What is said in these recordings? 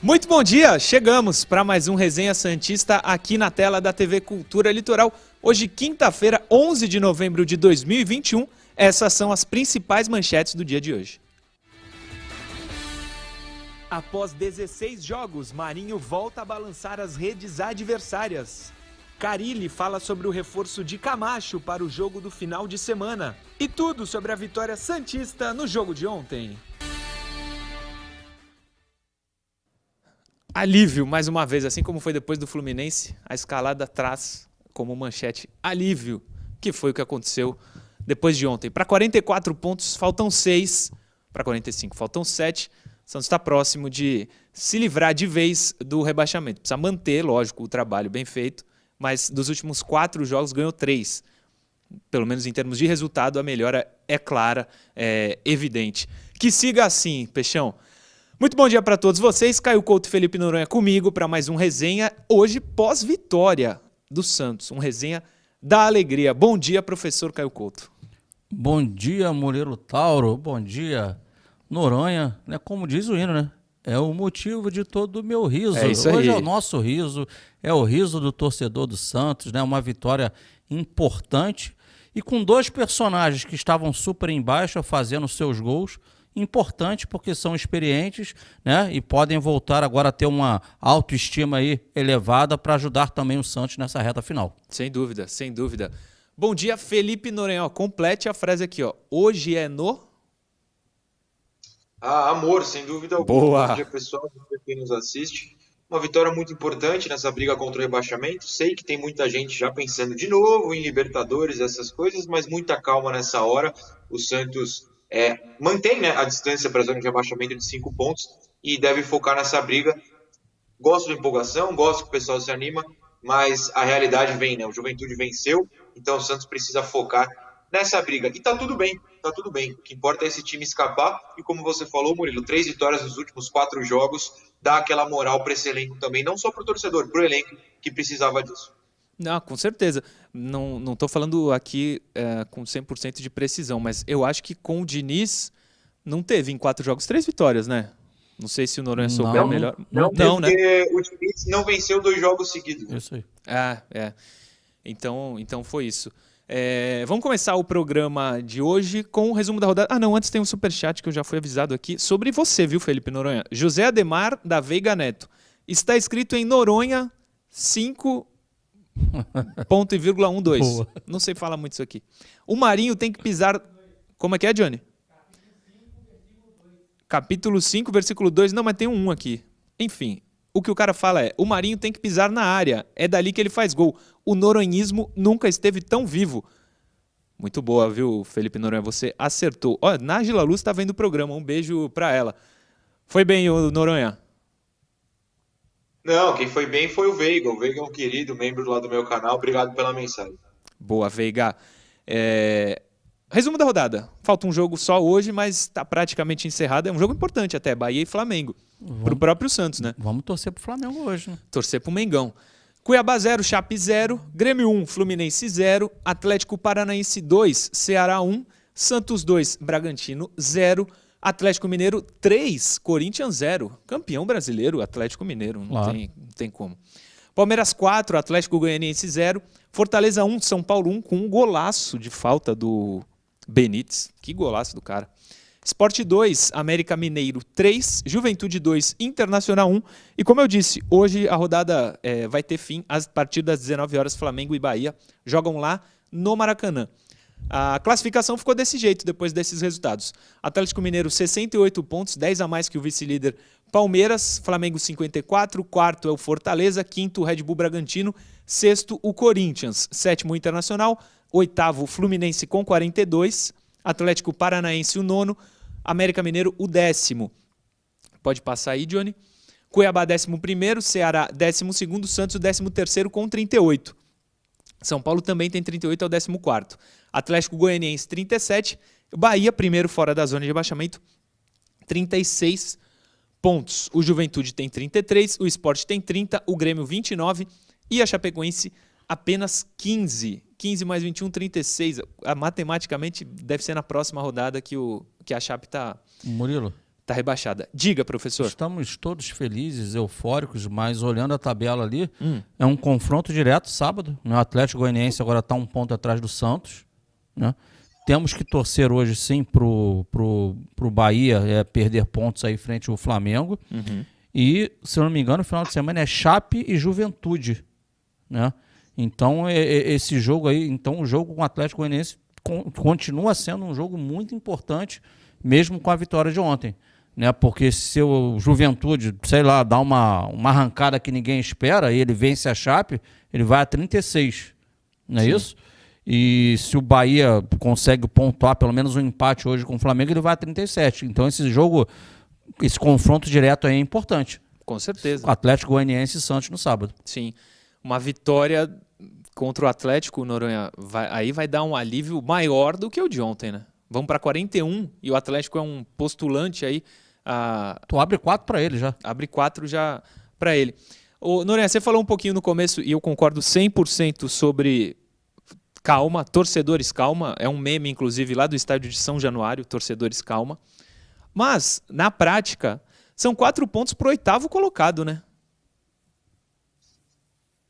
Muito bom dia, chegamos para mais um Resenha Santista aqui na tela da TV Cultura Litoral. Hoje, quinta-feira, 11 de novembro de 2021, essas são as principais manchetes do dia de hoje. Após 16 jogos, Marinho volta a balançar as redes adversárias. Carille fala sobre o reforço de Camacho para o jogo do final de semana. E tudo sobre a vitória santista no jogo de ontem. Alívio, mais uma vez, assim como foi depois do Fluminense, a escalada traz como manchete alívio, que foi o que aconteceu depois de ontem. Para 44 pontos, faltam 6, para 45, faltam 7. Santos está próximo de se livrar de vez do rebaixamento. Precisa manter, lógico, o trabalho bem feito, mas dos últimos 4 jogos ganhou 3. Pelo menos em termos de resultado, a melhora é clara, é evidente. Que siga assim, Peixão. Muito bom dia para todos vocês. Caio Couto e Felipe Noronha comigo para mais um resenha, hoje pós-vitória do Santos. Um resenha da alegria. Bom dia, professor Caio Couto. Bom dia, Murilo Tauro. Bom dia, Noronha. Como diz o hino, né? É o motivo de todo o meu riso. É isso aí. Hoje é o nosso riso, é o riso do torcedor do Santos, né? Uma vitória importante e com 2 personagens que estavam super embaixo fazendo seus gols. Importante porque são experientes, né? E podem voltar agora a ter uma autoestima aí elevada para ajudar também o Santos nessa reta final. Sem dúvida, sem dúvida. Bom dia, Felipe Noronha. Complete a frase aqui, ó. Hoje é no... amor, sem dúvida alguma. Boa. Bom dia, pessoal, quem nos assiste. Uma vitória muito importante nessa briga contra o rebaixamento. Sei que tem muita gente já pensando de novo em Libertadores, essas coisas, mas muita calma nessa hora. O Santos mantém, né, a distância para a zona de rebaixamento de 5 pontos e deve focar nessa briga. Gosto da empolgação, gosto que o pessoal se anima, mas a realidade vem, né? O Juventude venceu, então o Santos precisa focar nessa briga. E tá tudo bem, tá tudo bem. O que importa é esse time escapar e, como você falou, Murilo, 3 vitórias nos últimos 4 jogos, dá aquela moral para esse elenco também, não só para o torcedor, para o elenco que precisava disso. Não, com certeza. Não estou falando aqui com 100% de precisão, mas eu acho que com o Diniz não teve em 4 jogos 3 vitórias, né? Não sei se o Noronha souber melhor. Não, né? O Diniz não venceu 2 jogos seguidos. Isso aí. Então foi isso. Vamos começar o programa de hoje com o resumo da rodada. Não, antes tem um superchat que eu já fui avisado aqui sobre você, viu, Felipe Noronha? José Ademar da Veiga Neto. Está escrito em Noronha 5... ponto e vírgula 12. Boa. Não sei falar muito isso aqui. O Marinho tem que pisar... Como é que é, Johnny? Capítulo 5, versículo 2. Não, mas tem um aqui. Enfim, o que o cara fala é: o Marinho tem que pisar na área. É dali que ele faz gol. O noronhismo nunca esteve tão vivo. Muito boa, viu, Felipe Noronha? Você acertou. Ó, Nájila Luz está vendo o programa. Um beijo pra ela. Foi bem, o Noronha? Não, quem foi bem foi o Veiga. O Veiga é um querido membro lá do meu canal. Obrigado pela mensagem. Boa, Veiga. Resumo da rodada. Falta um jogo só hoje, mas está praticamente encerrado. É um jogo importante até, Bahia e Flamengo. Para o próprio Santos, né? Vamos torcer pro Flamengo hoje, né? Torcer pro Mengão. Cuiabá 0, Chape 0, Grêmio 1, Fluminense 0, Atlético Paranaense 2, Ceará 1, Santos 2, Bragantino 0, Atlético Mineiro 3, Corinthians 0. Campeão brasileiro, Atlético Mineiro, não tem como. Palmeiras 4, Atlético Goianiense 0, Fortaleza 1, São Paulo 1, com um golaço de falta do Benítez. Que golaço do cara. Sport 2, América Mineiro 3, Juventude 2, Internacional 1. E como eu disse, hoje a rodada vai ter fim a partir das 19 horas. Flamengo e Bahia jogam lá no Maracanã. A classificação ficou desse jeito depois desses resultados. Atlético Mineiro 68 pontos, 10 a mais que o vice-líder Palmeiras. Flamengo 54, quarto é o Fortaleza, quinto o Red Bull Bragantino, sexto o Corinthians, sétimo o Internacional, oitavo o Fluminense com 42, Atlético Paranaense o nono, América Mineiro o 10º. Pode passar aí, Johnny. Cuiabá 11º, Ceará 12º, Santos 13º com 38. São Paulo também tem 38, é o 14º. Atlético Goianiense 37, Bahia primeiro fora da zona de rebaixamento, 36 pontos. O Juventude tem 33, o Sport tem 30, o Grêmio 29 e a Chapecoense apenas 15. 15 mais 21, 36. Matematicamente deve ser na próxima rodada que a Chape tá rebaixada. Diga, professor. Estamos todos felizes, eufóricos, mas olhando a tabela ali, é um confronto direto sábado. O Atlético Goianiense agora está 1 ponto atrás do Santos, né? Temos que torcer hoje sim pro Bahia perder pontos aí frente ao Flamengo. E, se eu não me engano, no final de semana é Chape e Juventude, né? Então, esse jogo aí, então o jogo com o Atlético Goianiense continua sendo um jogo muito importante, mesmo com a vitória de ontem, né? Porque se o Juventude, sei lá, dá uma arrancada que ninguém espera e ele vence a Chape, ele vai a 36, não é isso? E se o Bahia consegue pontuar pelo menos um empate hoje com o Flamengo, ele vai a 37. Então esse jogo, esse confronto direto aí é importante. Com certeza. Atlético Goianiense e Santos no sábado. Sim. Uma vitória contra o Atlético, Noronha, aí vai dar um alívio maior do que o de ontem, né? Vamos para 41 e o Atlético é um postulante aí. Tu abre 4 para ele já. Abre 4 já para ele. Ô, Noronha, você falou um pouquinho no começo e eu concordo 100% sobre calma, torcedores calma. É um meme, inclusive, lá do estádio de São Januário, torcedores calma. Mas, na prática, são 4 pontos pro 8º colocado, né?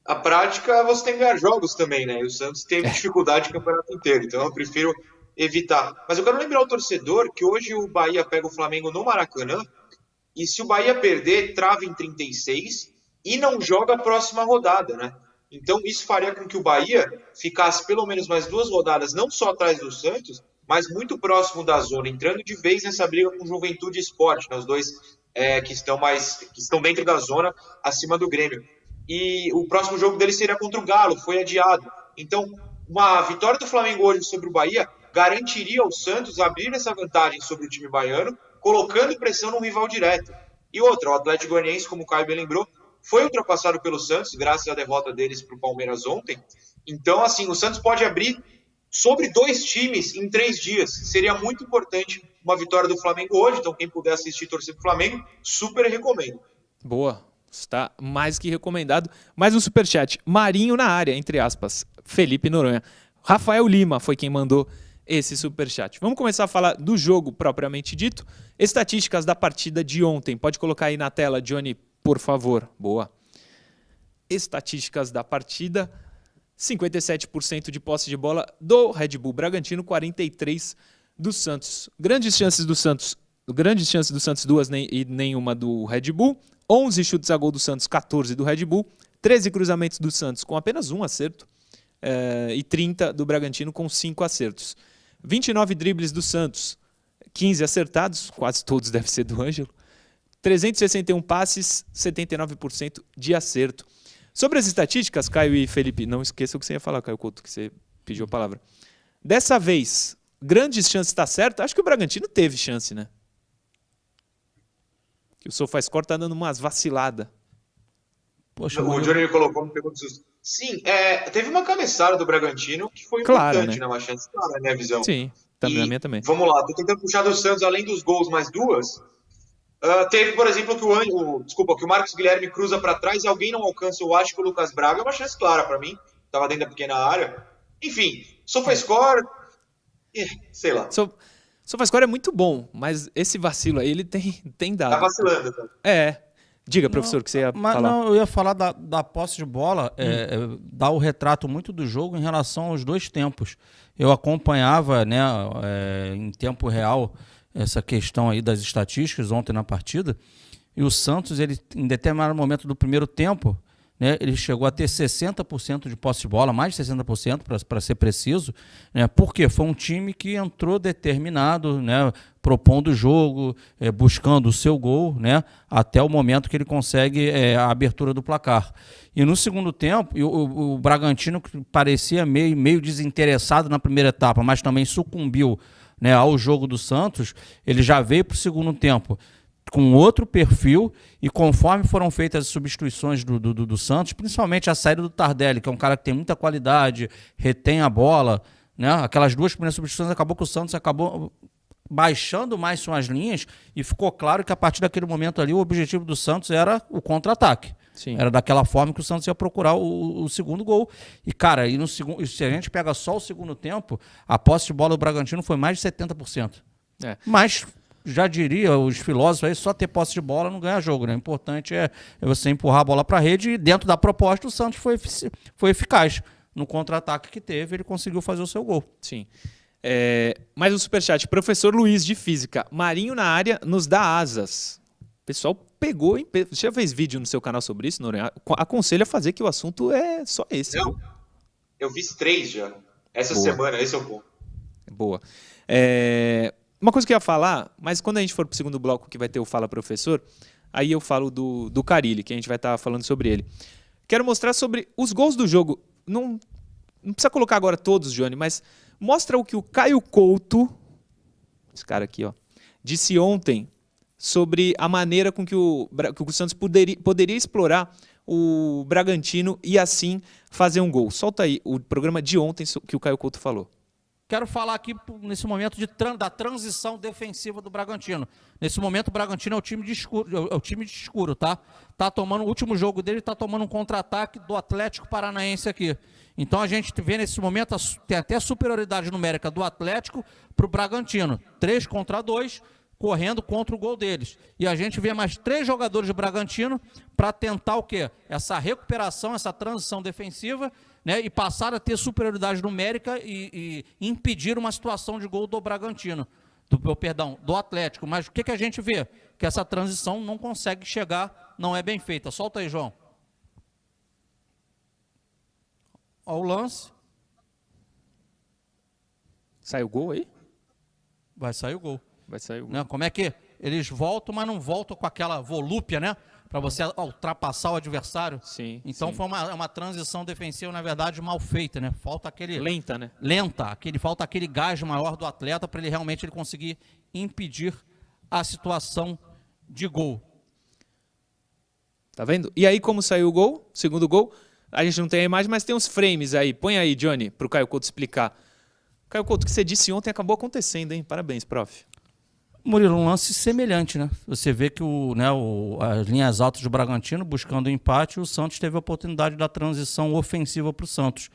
A prática, você tem que ganhar jogos também, né? E o Santos teve dificuldade no campeonato inteiro, então eu prefiro evitar. Mas eu quero lembrar o torcedor que hoje o Bahia pega o Flamengo no Maracanã e se o Bahia perder, trava em 36 e não joga a próxima rodada, né? Então isso faria com que o Bahia ficasse pelo menos mais 2 rodadas, não só atrás do Santos, mas muito próximo da zona, entrando de vez nessa briga com Juventude e Sport, né? Os dois que estão dentro da zona, acima do Grêmio. E o próximo jogo dele seria contra o Galo, foi adiado. Então, uma vitória do Flamengo hoje sobre o Bahia garantiria ao Santos abrir essa vantagem sobre o time baiano, colocando pressão no rival direto. E outra, o Atlético Goianiense, como o Caio bem lembrou, foi ultrapassado pelo Santos, graças à derrota deles para o Palmeiras ontem. Então, assim, o Santos pode abrir sobre 2 times em 3 dias. Seria muito importante uma vitória do Flamengo hoje. Então, quem puder assistir e torcer para o Flamengo, super recomendo. Boa. Está mais que recomendado. Mais um superchat. Marinho na área, entre aspas. Felipe Noronha. Rafael Lima foi quem mandou esse superchat. Vamos começar a falar do jogo propriamente dito. Estatísticas da partida de ontem. Pode colocar aí na tela, Johnny, por favor. Boa. Estatísticas da partida. 57% de posse de bola do Red Bull Bragantino, 43% do Santos. Grandes chances do Santos, 2 e nenhuma do Red Bull. 11 chutes a gol do Santos, 14 do Red Bull. 13 cruzamentos do Santos com apenas 1 acerto. E 30 do Bragantino com 5 acertos. 29 dribles do Santos, 15 acertados, quase todos devem ser do Ângelo. 361 passes, 79% de acerto. Sobre as estatísticas, Caio e Felipe, não esqueçam o que você ia falar, Caio Couto, que você pediu a palavra. Dessa vez, grandes chances está certo? Acho que o Bragantino teve chance, né? Que o SofaScore tá dando umas vaciladas. Poxa, o Johnny colocou uma pergunta. Sim, teve uma cabeçada do Bragantino que foi claro, importante, né? Uma chance clara, na minha visão. Sim, também, na minha também. Vamos lá, tô tentando puxar do Santos, além dos gols, mais 2. Teve, por exemplo, que o Marcos Guilherme cruza para trás e alguém não alcança o Acho que o Lucas Braga. É uma chance clara para mim. Tava dentro da pequena área. Enfim, SofaScore, sei lá. SofaScore é muito bom, mas esse vacilo aí ele tem dado. Tá vacilando. Tá? Diga, professor, que você ia falar. Não, eu ia falar da posse de bola, dar o retrato muito do jogo em relação aos 2 tempos. Eu acompanhava, né, em tempo real essa questão aí das estatísticas ontem na partida, e o Santos, ele, em determinado momento do primeiro tempo, né, ele chegou a ter 60% de posse de bola, mais de 60% para ser preciso, né, porque foi um time que entrou determinado, né, propondo o jogo, buscando o seu gol, né, até o momento que ele consegue a abertura do placar. E no segundo tempo, o Bragantino, que parecia meio desinteressado na primeira etapa, mas também sucumbiu, né, ao jogo do Santos, ele já veio para o segundo tempo com outro perfil, e conforme foram feitas as substituições do Santos, principalmente a saída do Tardelli, que é um cara que tem muita qualidade, retém a bola, né? Aquelas 2 primeiras substituições, acabou que o Santos acabou baixando mais suas linhas, e ficou claro que a partir daquele momento ali o objetivo do Santos era o contra-ataque. Sim. Era daquela forma que o Santos ia procurar o segundo gol. E, cara, se a gente pega só o segundo tempo, a posse de bola do Bragantino foi mais de 70%. Mas já diria os filósofos aí, só ter posse de bola não ganha jogo, né? O importante é você empurrar a bola para a rede e dentro da proposta o Santos foi eficaz. No contra-ataque que teve, ele conseguiu fazer o seu gol. Sim. Mais um superchat. Professor Luiz de Física. Marinho na área nos dá asas. O pessoal pegou, hein? Você já fez vídeo no seu canal sobre isso, Noronha? Aconselho a fazer que o assunto é só esse. Não, eu fiz 3 já. Essa Boa. semana, esse é o ponto. Boa. Uma coisa que eu ia falar, mas quando a gente for pro segundo bloco que vai ter o Fala Professor, aí eu falo do Carille, que a gente vai estar falando sobre ele. Quero mostrar sobre os gols do jogo. Não precisa colocar agora todos, Johnny, mas mostra o que o Caio Couto, esse cara aqui, ó, disse ontem sobre a maneira com que o Santos poderia explorar o Bragantino e assim fazer um gol. Solta aí o programa de ontem que o Caio Couto falou. Quero falar aqui nesse momento da transição defensiva do Bragantino. Nesse momento o Bragantino é o time de escuro, tá? Tá tomando o último jogo dele, tá tomando um contra-ataque do Atlético Paranaense aqui. Então a gente vê nesse momento tem até superioridade numérica do Atlético pro Bragantino. 3 contra 2, correndo contra o gol deles. E a gente vê mais 3 jogadores do Bragantino para tentar o quê? Essa recuperação, essa transição defensiva, né, e passar a ter superioridade numérica e impedir uma situação de gol do Bragantino, do Atlético. Mas o que a gente vê? Que essa transição não consegue chegar, não é bem feita. Solta aí, João. Olha o lance. Sai o gol aí? Vai sair o gol. Vai sair o gol. Né? Como é que eles voltam, mas não voltam com aquela volúpia, né? Para você ultrapassar o adversário. Sim. Então sim. foi uma transição defensiva, na verdade, mal feita, né? Falta aquele... Lenta, né? Falta aquele gás maior do atleta para ele realmente conseguir impedir a situação de gol. Tá vendo? E aí como saiu o gol, segundo gol, a gente não tem a imagem, mas tem uns frames aí. Põe aí, Johnny, pro Caio Couto explicar. Caio Couto, o que você disse ontem acabou acontecendo, hein? Parabéns, prof. Murilo, um lance semelhante, né? Você vê que as linhas altas do Bragantino buscando o empate, o Santos teve a oportunidade da transição ofensiva para o Santos.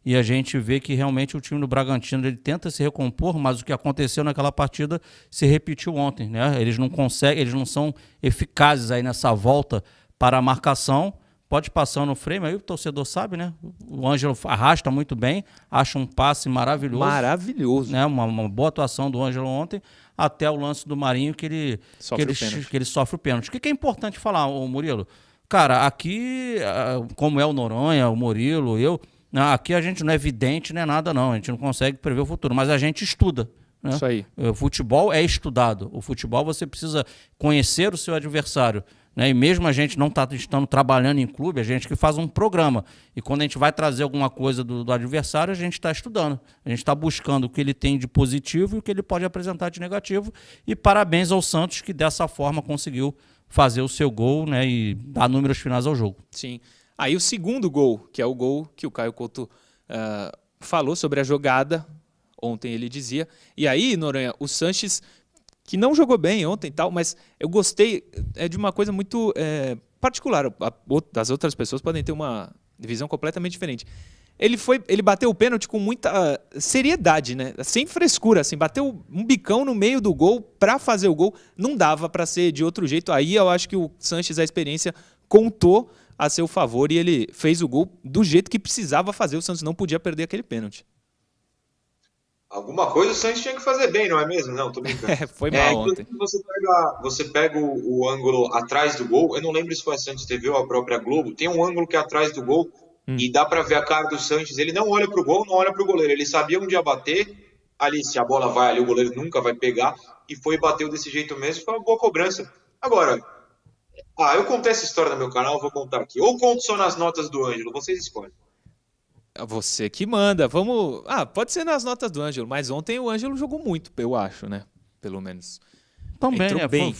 E a gente vê que realmente o time do Bragantino ele tenta se recompor, mas o que aconteceu naquela partida se repetiu ontem, né? Eles não conseguem, eles não são eficazes aí nessa volta para a marcação. Pode passar no frame, aí o torcedor sabe, né? O Ângelo arrasta muito bem, acha um passe maravilhoso. Maravilhoso. Né? Uma boa atuação do Ângelo ontem, até o lance do Marinho que ele sofre o pênalti. O que é importante falar, Murilo? Cara, aqui, como é o Noronha, o Murilo, aqui a gente não é vidente, não é nada não, a gente não consegue prever o futuro, mas a gente estuda. Né? Isso aí. O futebol é estudado. O futebol você precisa conhecer o seu adversário. Né? E mesmo a gente não estando trabalhando em clube, a gente que faz um programa. E quando a gente vai trazer alguma coisa do adversário, a gente está estudando. A gente está buscando o que ele tem de positivo e o que ele pode apresentar de negativo. E parabéns ao Santos, que dessa forma conseguiu fazer o seu gol, né, e dar números finais ao jogo. Sim. Aí o segundo gol, que é o gol que o Caio Couto falou sobre a jogada, ontem ele dizia. E aí, Noronha, o Sanches, que não jogou bem ontem e tal, mas eu gostei de uma coisa muito particular. As outras pessoas podem ter uma visão completamente diferente. Ele bateu o pênalti com muita seriedade, né? Sem frescura, assim, bateu um bicão no meio do gol para fazer o gol. Não dava para ser de outro jeito. Aí eu acho que o Sanches, a experiência, contou a seu favor e ele fez o gol do jeito que precisava fazer. O Santos não podia perder aquele pênalti. Alguma coisa o Santos tinha que fazer bem, não é mesmo? Não, tô brincando. Foi mal ontem. Você pega o ângulo atrás do gol, eu não lembro se foi a Santos TV ou a própria Globo, tem um ângulo que é atrás do gol e dá pra ver a cara do Sanches, ele não olha pro gol, não olha pro goleiro, ele sabia onde ia bater, ali se a bola vai ali, o goleiro nunca vai pegar, e foi e bateu desse jeito mesmo, foi uma boa cobrança. Agora, eu contei essa história no meu canal, vou contar aqui, ou conto só nas notas do Ângelo, vocês escolhem. Você que manda. Vamos. Pode ser nas notas do Ângelo, mas ontem o Ângelo jogou muito, eu acho, né? Pelo menos. Também, entrou né? Bem,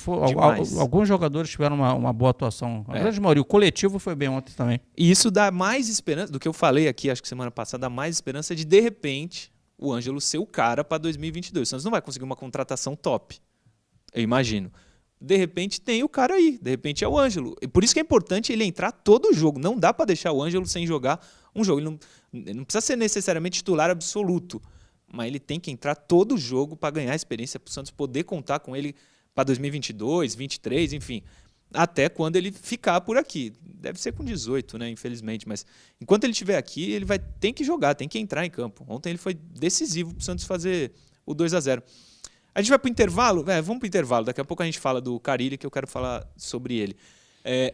alguns jogadores tiveram uma boa atuação. A grande maioria. O coletivo foi bem ontem também. E isso dá mais esperança, do que eu falei aqui, acho que semana passada, dá mais esperança de repente, o Ângelo ser o cara para 2022. O Santos não vai conseguir uma contratação top, eu imagino. De repente tem o cara aí, de repente é o Ângelo. E por isso que é importante ele entrar todo o jogo. Não dá para deixar o Ângelo sem jogar um jogo. Ele não precisa ser necessariamente titular absoluto, mas ele tem que entrar todo o jogo para ganhar experiência, para o Santos poder contar com ele para 2022, 23, enfim, até quando ele ficar por aqui. Deve ser com 18, né, infelizmente, mas enquanto ele estiver aqui, ele tem que jogar, tem que entrar em campo. Ontem ele foi decisivo para o Santos fazer o 2-0. A gente vai para o intervalo? Vamos para o intervalo. Daqui a pouco a gente fala do Carille, que eu quero falar sobre ele.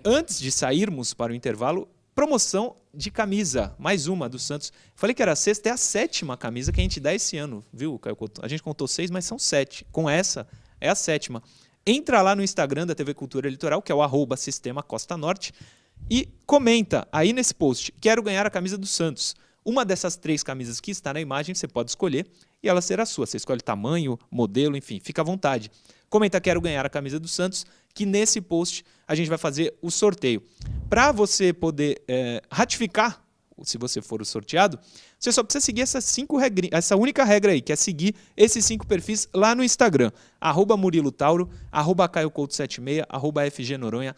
Antes de sairmos para o intervalo, promoção de camisa, mais uma do Santos. Falei que era a sexta, é a 7ª camisa que a gente dá esse ano, viu, Caio Couto? A gente contou 6, mas são 7. Com essa, é a 7ª. Entra lá no Instagram da TV Cultura Litoral, que é o @Sistema Costa Norte, e comenta aí nesse post: quero ganhar a camisa do Santos. Uma dessas 3 camisas que está na imagem, você pode escolher e ela será sua. Você escolhe tamanho, modelo, enfim, fica à vontade. Comenta quero ganhar a camisa do Santos, que nesse post a gente vai fazer o sorteio. Para você poder ratificar, se você for o sorteado, você só precisa seguir essa única regra aí, que é seguir esses 5 perfis lá no Instagram. @Murilo Tauro, @CaioCouto76, @FGNoronha,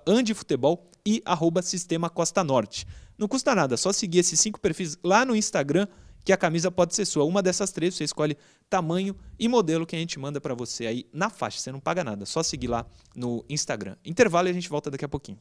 @AndiFutebol e @Sistema Costa Norte. Não custa nada, só seguir esses 5 perfis lá no Instagram que a camisa pode ser sua. Uma dessas 3, você escolhe tamanho e modelo que a gente manda para você aí na faixa. Você não paga nada, só seguir lá no Instagram. Intervalo e a gente volta daqui a pouquinho.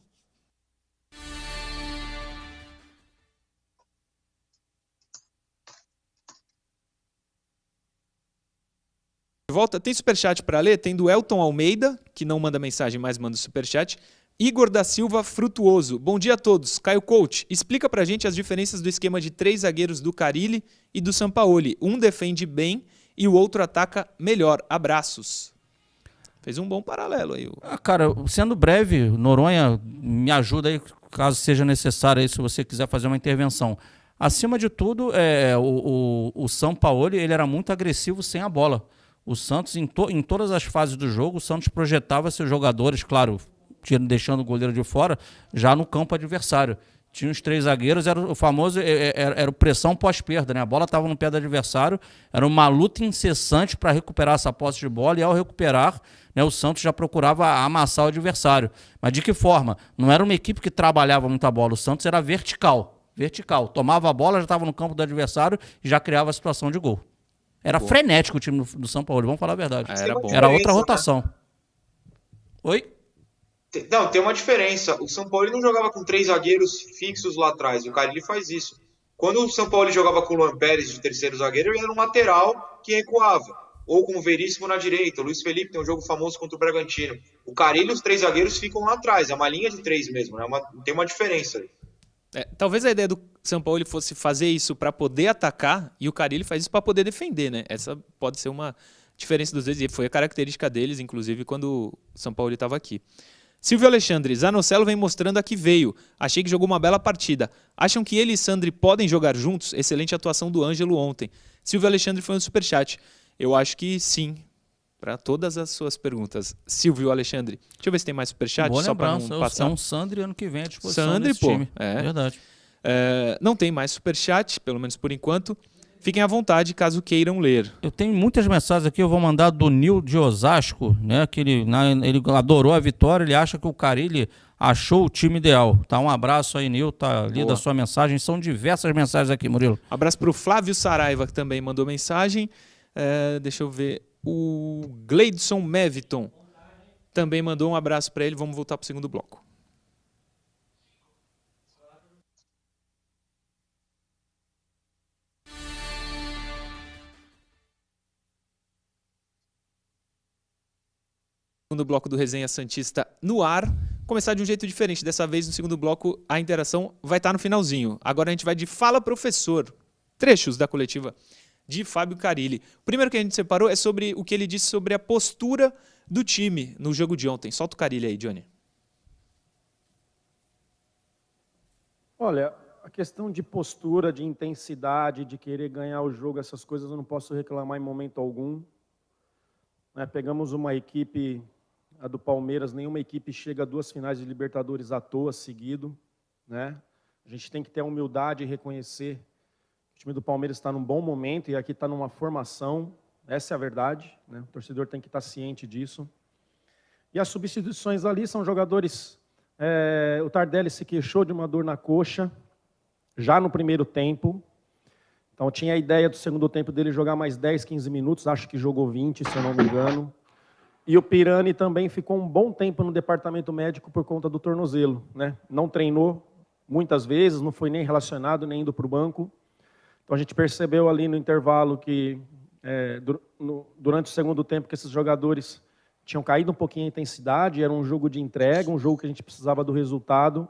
Volta, tem superchat para ler? Tem do Elton Almeida, que não manda mensagem, mas manda superchat. Igor da Silva Frutuoso. Bom dia a todos. Caio Coach, explica pra gente as diferenças do esquema de 3 zagueiros do Carille e do Sampaoli. Um defende bem e o outro ataca melhor. Abraços. Fez um bom paralelo aí. Cara, sendo breve, Noronha, me ajuda aí, caso seja necessário aí, se você quiser fazer uma intervenção. Acima de tudo, o Sampaoli, ele era muito agressivo sem a bola. O Santos, em todas as fases do jogo, o Santos projetava seus jogadores, claro, deixando o goleiro de fora, já no campo adversário. Tinha os 3 zagueiros, era o famoso, era o pressão pós-perda, né? A bola estava no pé do adversário, era uma luta incessante para recuperar essa posse de bola, e ao recuperar, né, o Santos já procurava amassar o adversário. Mas de que forma? Não era uma equipe que trabalhava muito a bola, o Santos era vertical. Tomava a bola, já estava no campo do adversário e já criava a situação de gol. Era frenético o time do São Paulo, vamos falar a verdade. Era bom. Era outra rotação. Né? Oi? Não, tem uma diferença. O São Paulo não jogava com 3 zagueiros fixos lá atrás. O Carille faz isso. Quando o São Paulo jogava com o Luan Pérez de terceiro zagueiro, ele era um lateral que recuava. Ou com o Veríssimo na direita. O Luiz Felipe tem um jogo famoso contra o Bragantino. O Carille, os 3 zagueiros ficam lá atrás. É uma linha de 3 mesmo. Né? Tem uma diferença aí. Talvez a ideia do São Paulo fosse fazer isso para poder atacar e o Carille faz isso para poder defender, né? Essa pode ser uma diferença dos dois e foi a característica deles, inclusive, quando o São Paulo estava aqui. Silvio Alexandre, Zanocelo vem mostrando a que veio. Achei que jogou uma bela partida. Acham que ele e Sandri podem jogar juntos? Excelente atuação do Ângelo ontem. Silvio Alexandre foi no superchat. Eu acho que sim. Para todas as suas perguntas. Silvio Alexandre. Deixa eu ver se tem mais superchat. Boa só para lembrança. não passar. É um Sandri ano que vem à disposição Sandri, desse time. Verdade. Não tem mais superchat, pelo menos por enquanto. Fiquem à vontade caso queiram ler. Eu tenho muitas mensagens aqui, eu vou mandar do Nil de Osasco, né? Que ele adorou a vitória, ele acha que o Carille achou o time ideal. Tá, um abraço aí, Nil, tá lida a sua mensagem. São diversas mensagens aqui, Murilo. Abraço para o Flávio Saraiva, que também mandou mensagem. Deixa eu ver. O Gleidson Meviton também mandou um abraço para ele. Vamos voltar para o segundo bloco. Segundo bloco do Resenha Santista no ar. Começar de um jeito diferente. Dessa vez, no segundo bloco, a interação vai estar no finalzinho. Agora a gente vai de Fala Professor. Trechos da coletiva de Fábio Carille. O primeiro que a gente separou é sobre o que ele disse sobre a postura do time no jogo de ontem. Solta o Carille aí, Johnny. Olha, a questão de postura, de intensidade, de querer ganhar o jogo, essas coisas eu não posso reclamar em momento algum. Pegamos uma equipe, a do Palmeiras, nenhuma equipe chega a 2 finais de Libertadores à toa, seguido. A gente tem que ter a humildade e reconhecer que o time do Palmeiras está num bom momento e aqui está numa formação, essa é a verdade. O torcedor tem que estar ciente disso. E as substituições ali são jogadores... o Tardelli se queixou de uma dor na coxa, já no primeiro tempo. Então tinha a ideia do segundo tempo dele jogar mais 10, 15 minutos, acho que jogou 20, se eu não me engano. E o Pirani também ficou um bom tempo no departamento médico por conta do tornozelo, né? Não treinou muitas vezes, não foi nem relacionado, nem indo para o banco. Então a gente percebeu ali no intervalo que, durante o segundo tempo, que esses jogadores tinham caído um pouquinho a intensidade, era um jogo de entrega, um jogo que a gente precisava do resultado,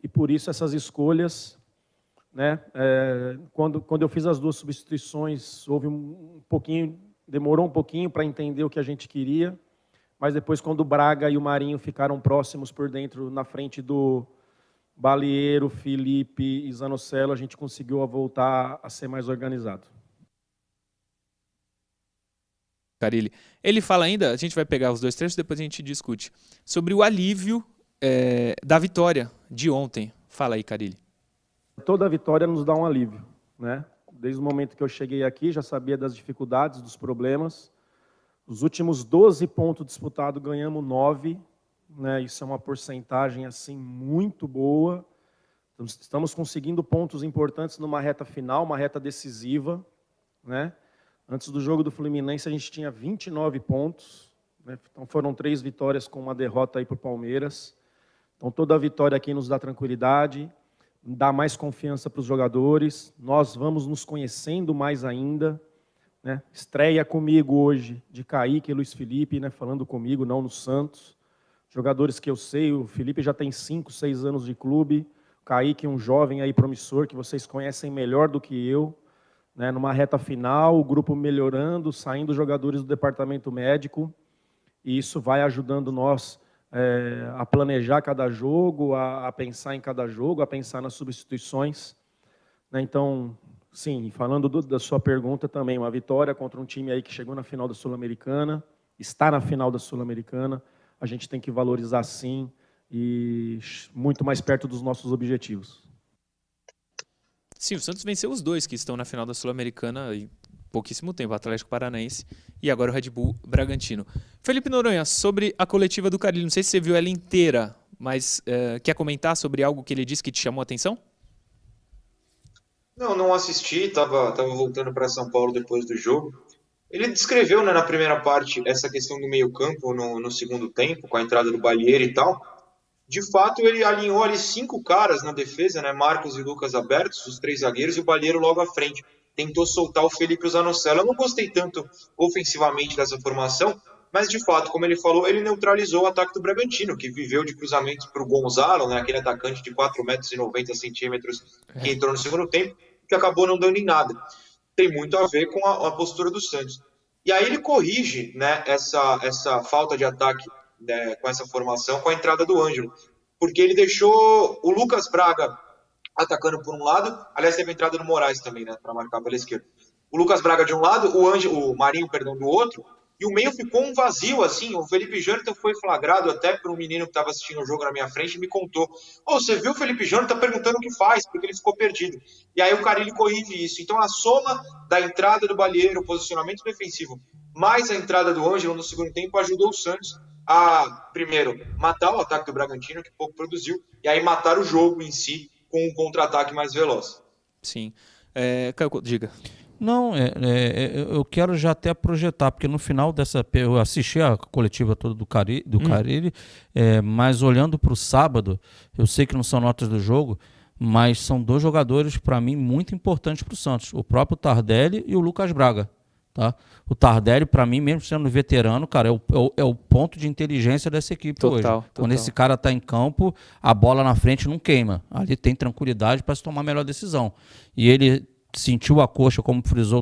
e por isso essas escolhas, né? Quando eu fiz as 2 substituições, houve demorou um pouquinho para entender o que a gente queria, mas depois, quando o Braga e o Marinho ficaram próximos por dentro, na frente do Balieiro, Felipe e Zanocelo, a gente conseguiu voltar a ser mais organizado. Carille. Ele fala ainda, a gente vai pegar os 2 trechos, depois a gente discute, sobre o alívio da vitória de ontem. Fala aí, Carille. Toda vitória nos dá um alívio, né? Desde o momento que eu cheguei aqui, já sabia das dificuldades, dos problemas. Os últimos 12 pontos disputados, ganhamos 9, né? Isso é uma porcentagem assim muito boa. Estamos conseguindo pontos importantes numa reta final, uma reta decisiva, né? Antes do jogo do Fluminense, a gente tinha 29 pontos, né? Então foram 3 vitórias com uma derrota aí para o Palmeiras. Então toda vitória aqui nos dá tranquilidade, dá mais confiança para os jogadores. Nós vamos nos conhecendo mais ainda, né? Estreia comigo hoje de Kaique e Luiz Felipe, né? Falando comigo, não no Santos. Jogadores que eu sei, o Felipe já tem 5, 6 anos de clube. O Kaique, um jovem aí promissor que vocês conhecem melhor do que eu. Né? Numa reta final, o grupo melhorando, saindo jogadores do departamento médico. E isso vai ajudando nós a planejar cada jogo, a pensar em cada jogo, a pensar nas substituições. Né? Então, sim, falando da sua pergunta também, uma vitória contra um time aí que chegou na final da Sul-Americana, está na final da Sul-Americana, a gente tem que valorizar sim e muito mais perto dos nossos objetivos. Sim, o Santos venceu os 2 que estão na final da Sul-Americana em pouquíssimo tempo, o Atlético Paranaense e agora o Red Bull Bragantino. Felipe Noronha, sobre a coletiva do Carille, não sei se você viu ela inteira, mas quer comentar sobre algo que ele disse que te chamou a atenção? Não assisti, tava voltando para São Paulo depois do jogo. Ele descreveu, né, na primeira parte essa questão do meio-campo no segundo tempo, com a entrada do Balieiro e tal. De fato, ele alinhou ali 5 caras na defesa, né, Marcos e Lucas abertos, os 3 zagueiros, e o Balieiro logo à frente. Tentou soltar o Felipe e o Zanocelo. Eu não gostei tanto ofensivamente dessa formação, mas de fato, como ele falou, ele neutralizou o ataque do Bragantino, que viveu de cruzamentos para o Gonzalo, né, aquele atacante de 4,90 m que entrou no segundo tempo, que acabou não dando em nada. Tem muito a ver com a postura do Santos. E aí ele corrige, né, essa falta de ataque, né, com essa formação, com a entrada do Ângelo, porque ele deixou o Lucas Braga atacando por um lado, aliás, teve a entrada do Moraes também, né, para marcar pela esquerda. O Lucas Braga de um lado, o Marinho, perdão, do outro, e o meio ficou um vazio, assim. O Felipe Jonathan foi flagrado até por um menino que estava assistindo o jogo na minha frente e me contou: você viu o Felipe Jonathan perguntando o que faz, porque ele ficou perdido. E aí o Carille corrige isso. Então a soma da entrada do Balieiro, o posicionamento defensivo, mais a entrada do Ângelo no segundo tempo ajudou o Santos a, primeiro, matar o ataque do Bragantino, que pouco produziu, e aí matar o jogo em si com um contra-ataque mais veloz. Sim. Caio, diga. Não, eu quero já até projetar, porque no final dessa... Eu assisti a coletiva toda do Carille, mas olhando para o sábado, eu sei que não são notas do jogo, mas são 2 jogadores, para mim, muito importantes para o Santos. O próprio Tardelli e o Lucas Braga. Tá? O Tardelli, para mim, mesmo sendo veterano, cara, é o ponto de inteligência dessa equipe hoje. Quando esse cara está em campo, a bola na frente não queima. Ali tem tranquilidade para se tomar a melhor decisão. E ele sentiu a coxa, como frisou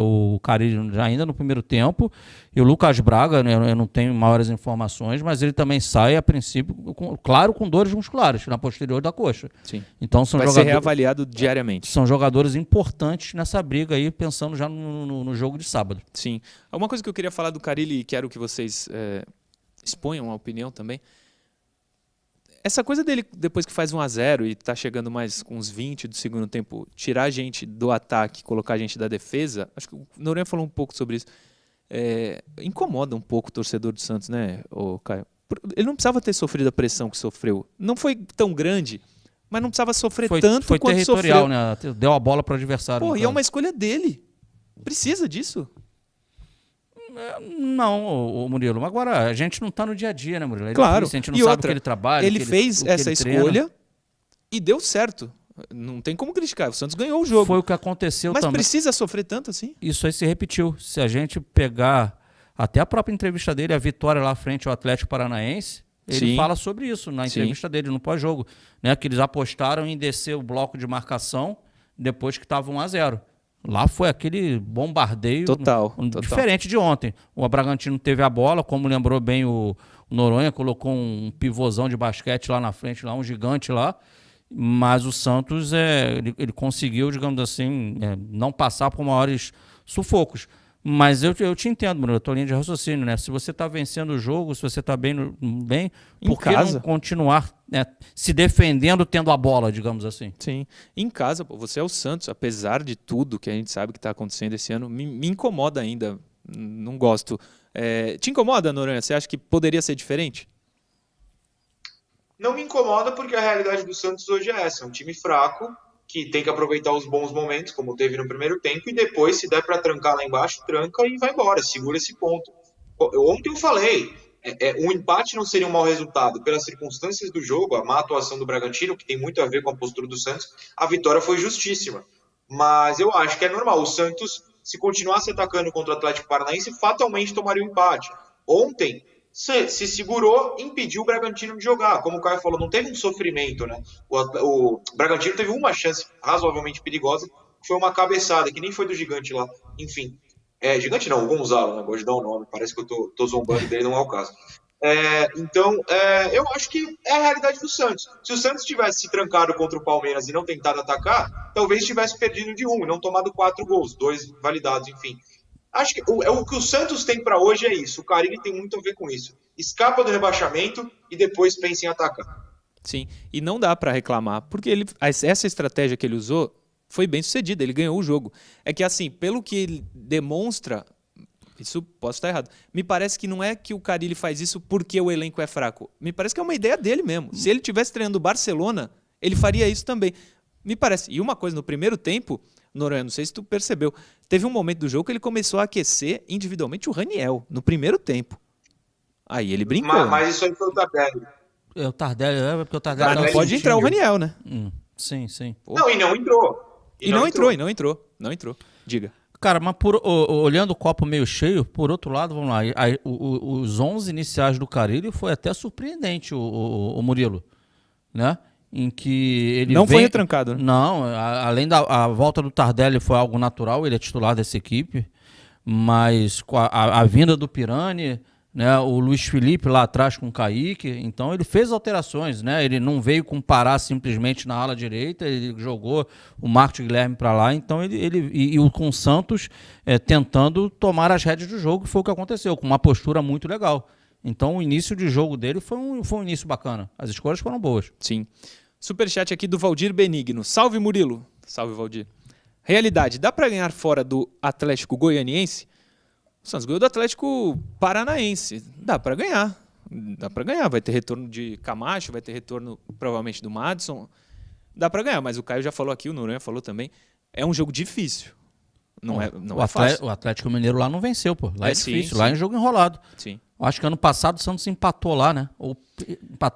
o Carille ainda no primeiro tempo, e o Lucas Braga, né, eu não tenho maiores informações, mas ele também sai a princípio, claro, com dores musculares na posterior da coxa. Sim. Então são Vai ser reavaliado diariamente. São jogadores importantes nessa briga aí, pensando já no jogo de sábado. Sim. Uma coisa que eu queria falar do Carille, e quero que vocês exponham a opinião também. Essa coisa dele, depois que faz 1-0 e tá chegando mais com uns 20 do segundo tempo, tirar a gente do ataque, colocar a gente da defesa, acho que o Noronha falou um pouco sobre isso, incomoda um pouco o torcedor do Santos, né, Caio? Ele não precisava ter sofrido a pressão que sofreu. Não foi tão grande, mas não precisava sofrer tanto foi quanto territorial, sofreu. Né? Deu a bola para o adversário. Pô, e é uma escolha dele. Precisa disso? Não, o Murilo. Agora, a gente não está no dia a dia, né, Murilo? É Claro. difícil, a gente não E sabe outra, o que ele trabalha. ele fez essa treina. escolha e deu certo. Não tem como criticar. O Santos ganhou o jogo. Foi o que aconteceu Mas também. precisa sofrer tanto assim? Isso aí se repetiu. Se a gente pegar até a própria entrevista dele, a vitória lá frente ao Atlético Paranaense, ele Sim. fala sobre isso na entrevista dele, no pós-jogo. Né? Que eles apostaram em descer o bloco de marcação depois que estava 1-0. Lá foi aquele bombardeio Total. diferente de ontem. O Bragantino teve a bola, como lembrou bem o Noronha, colocou um pivôzão de basquete lá na frente, lá, um gigante lá. Mas o Santos ele conseguiu, digamos assim, não passar por maiores sufocos. Mas eu te entendo, Bruno, a tua linha de raciocínio, né? Se você está vencendo o jogo, se você está bem, por que não continuar se defendendo tendo a bola, digamos assim? Sim. Em casa, pô, você é o Santos, apesar de tudo que a gente sabe que está acontecendo esse ano, me incomoda ainda. Não gosto. Te incomoda, Noronha? Você acha que poderia ser diferente? Não me incomoda porque a realidade do Santos hoje é essa. É um time fraco, que tem que aproveitar os bons momentos, como teve no primeiro tempo, e depois, se der para trancar lá embaixo, tranca e vai embora, segura esse ponto. Ontem eu falei, um empate não seria um mau resultado. Pelas circunstâncias do jogo, a má atuação do Bragantino, que tem muito a ver com a postura do Santos, a vitória foi justíssima. Mas eu acho que é normal. O Santos, se continuasse atacando contra o Atlético Paranaense, fatalmente tomaria um empate. Ontem, se segurou, impediu o Bragantino de jogar. Como o Caio falou, não teve um sofrimento, né? O Bragantino teve uma chance razoavelmente perigosa, que foi uma cabeçada, que nem foi do Gigante lá. Enfim, Gigante não, o Gonzalo, né? Gosto de dar o nome, parece que eu tô zombando dele, não é o caso. Então, eu acho que é a realidade do Santos. Se o Santos tivesse se trancado contra o Palmeiras e não tentado atacar, talvez tivesse perdido de 1 e não tomado 4 gols, 2 validados, enfim. Acho que o que o Santos tem para hoje é isso. O Carille tem muito a ver com isso. Escapa do rebaixamento e depois pensa em atacar. Sim, e não dá para reclamar, porque essa estratégia que ele usou foi bem sucedida, ele ganhou o jogo. É que assim, pelo que ele demonstra, isso posso estar errado, me parece que não é que o Carille faz isso porque o elenco é fraco. Me parece que é uma ideia dele mesmo. Se ele estivesse treinando o Barcelona, ele faria isso também. Me parece. E uma coisa, no primeiro tempo, Noronha, não sei se tu percebeu, teve um momento do jogo que ele começou a aquecer individualmente o Raniel, no primeiro tempo. Aí ele brincou. Mas isso aí foi o Tardelli. O Tardelli, porque o Tardelli... Mas não pode entrar o Raniel, né? Sim, sim. Pô. Não, e não entrou. E não entrou. Diga. Cara, mas olhando o copo meio cheio, por outro lado, vamos lá, os 11 iniciais do Carille foi até surpreendente, o Murilo, né? Em que ele não foi retrancado, né? Não, além da volta do Tardelli foi algo natural, ele é titular dessa equipe, mas com a vinda do Pirani, né, o Luiz Felipe lá atrás com o Kaique, então ele fez alterações, né? Ele não veio com Pará simplesmente na ala direita, ele jogou o Marcos Guilherme para lá, então ele com o Santos tentando tomar as rédeas do jogo, foi o que aconteceu, com uma postura muito legal. Então o início de jogo dele foi um início bacana, as escolhas foram boas. Sim. Superchat aqui do Valdir Benigno. Salve, Murilo. Salve, Valdir. Realidade, dá para ganhar fora do Atlético Goianiense? O Santos ganhou do Atlético Paranaense. Dá para ganhar. Vai ter retorno de Camacho, vai ter retorno provavelmente do Madison. Dá para ganhar, mas o Caio já falou aqui, o Noronha falou também. É um jogo difícil. Não é fácil. O Atlético Mineiro lá não venceu, pô. Lá é difícil, sim. Lá é um jogo enrolado. Sim. Acho que ano passado o Santos empatou lá, né? Ou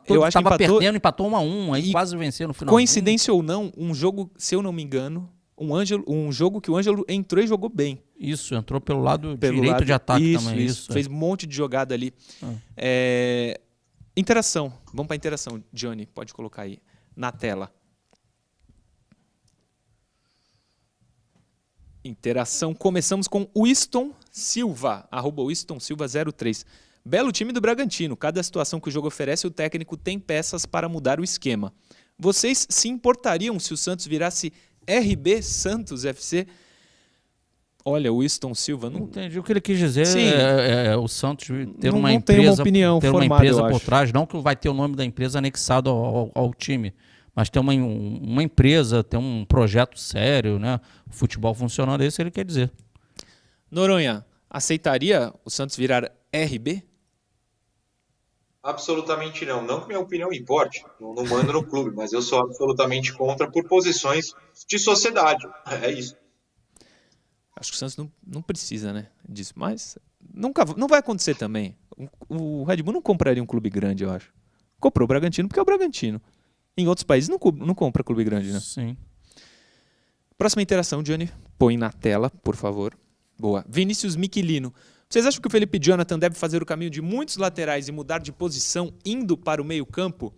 Eu acho que estava perdendo, empatou 1-1, aí quase venceu no final. Coincidência ou não, um jogo, se eu não me engano, um jogo que o Ângelo entrou e jogou bem. Isso, entrou pelo lado direito de ataque também. Isso. Fez um monte de jogada ali. Interação. Vamos para a interação, Johnny. Pode colocar aí na tela. Interação. Começamos com Winston Silva, @WinstonSilva03. Belo time do Bragantino. Cada situação que o jogo oferece, o técnico tem peças para mudar o esquema. Vocês se importariam se o Santos virasse RB Santos FC? Olha, o Winston Silva... Não entendi o que ele quis dizer. O Santos ter não uma tem empresa, uma opinião ter formada, uma empresa eu por acho. trás. Não que vai ter o nome da empresa anexado ao time, mas ter uma empresa, ter um projeto sério, né? O futebol funcionando, é isso que ele quer dizer. Noronha, aceitaria o Santos virar RB? Absolutamente não. Não que minha opinião importe, não mando no clube, mas eu sou absolutamente contra por posições de sociedade. É isso. Acho que o Santos não precisa, né, disso, mas não vai acontecer também. O Red Bull não compraria um clube grande, eu acho. Comprou o Bragantino porque é o Bragantino. Em outros países não compra clube grande, né? Sim. Próxima interação, Johnny. Põe na tela, por favor. Boa. Vinícius Miquelino. Vocês acham que o Felipe Jonathan deve fazer o caminho de muitos laterais e mudar de posição indo para o meio-campo?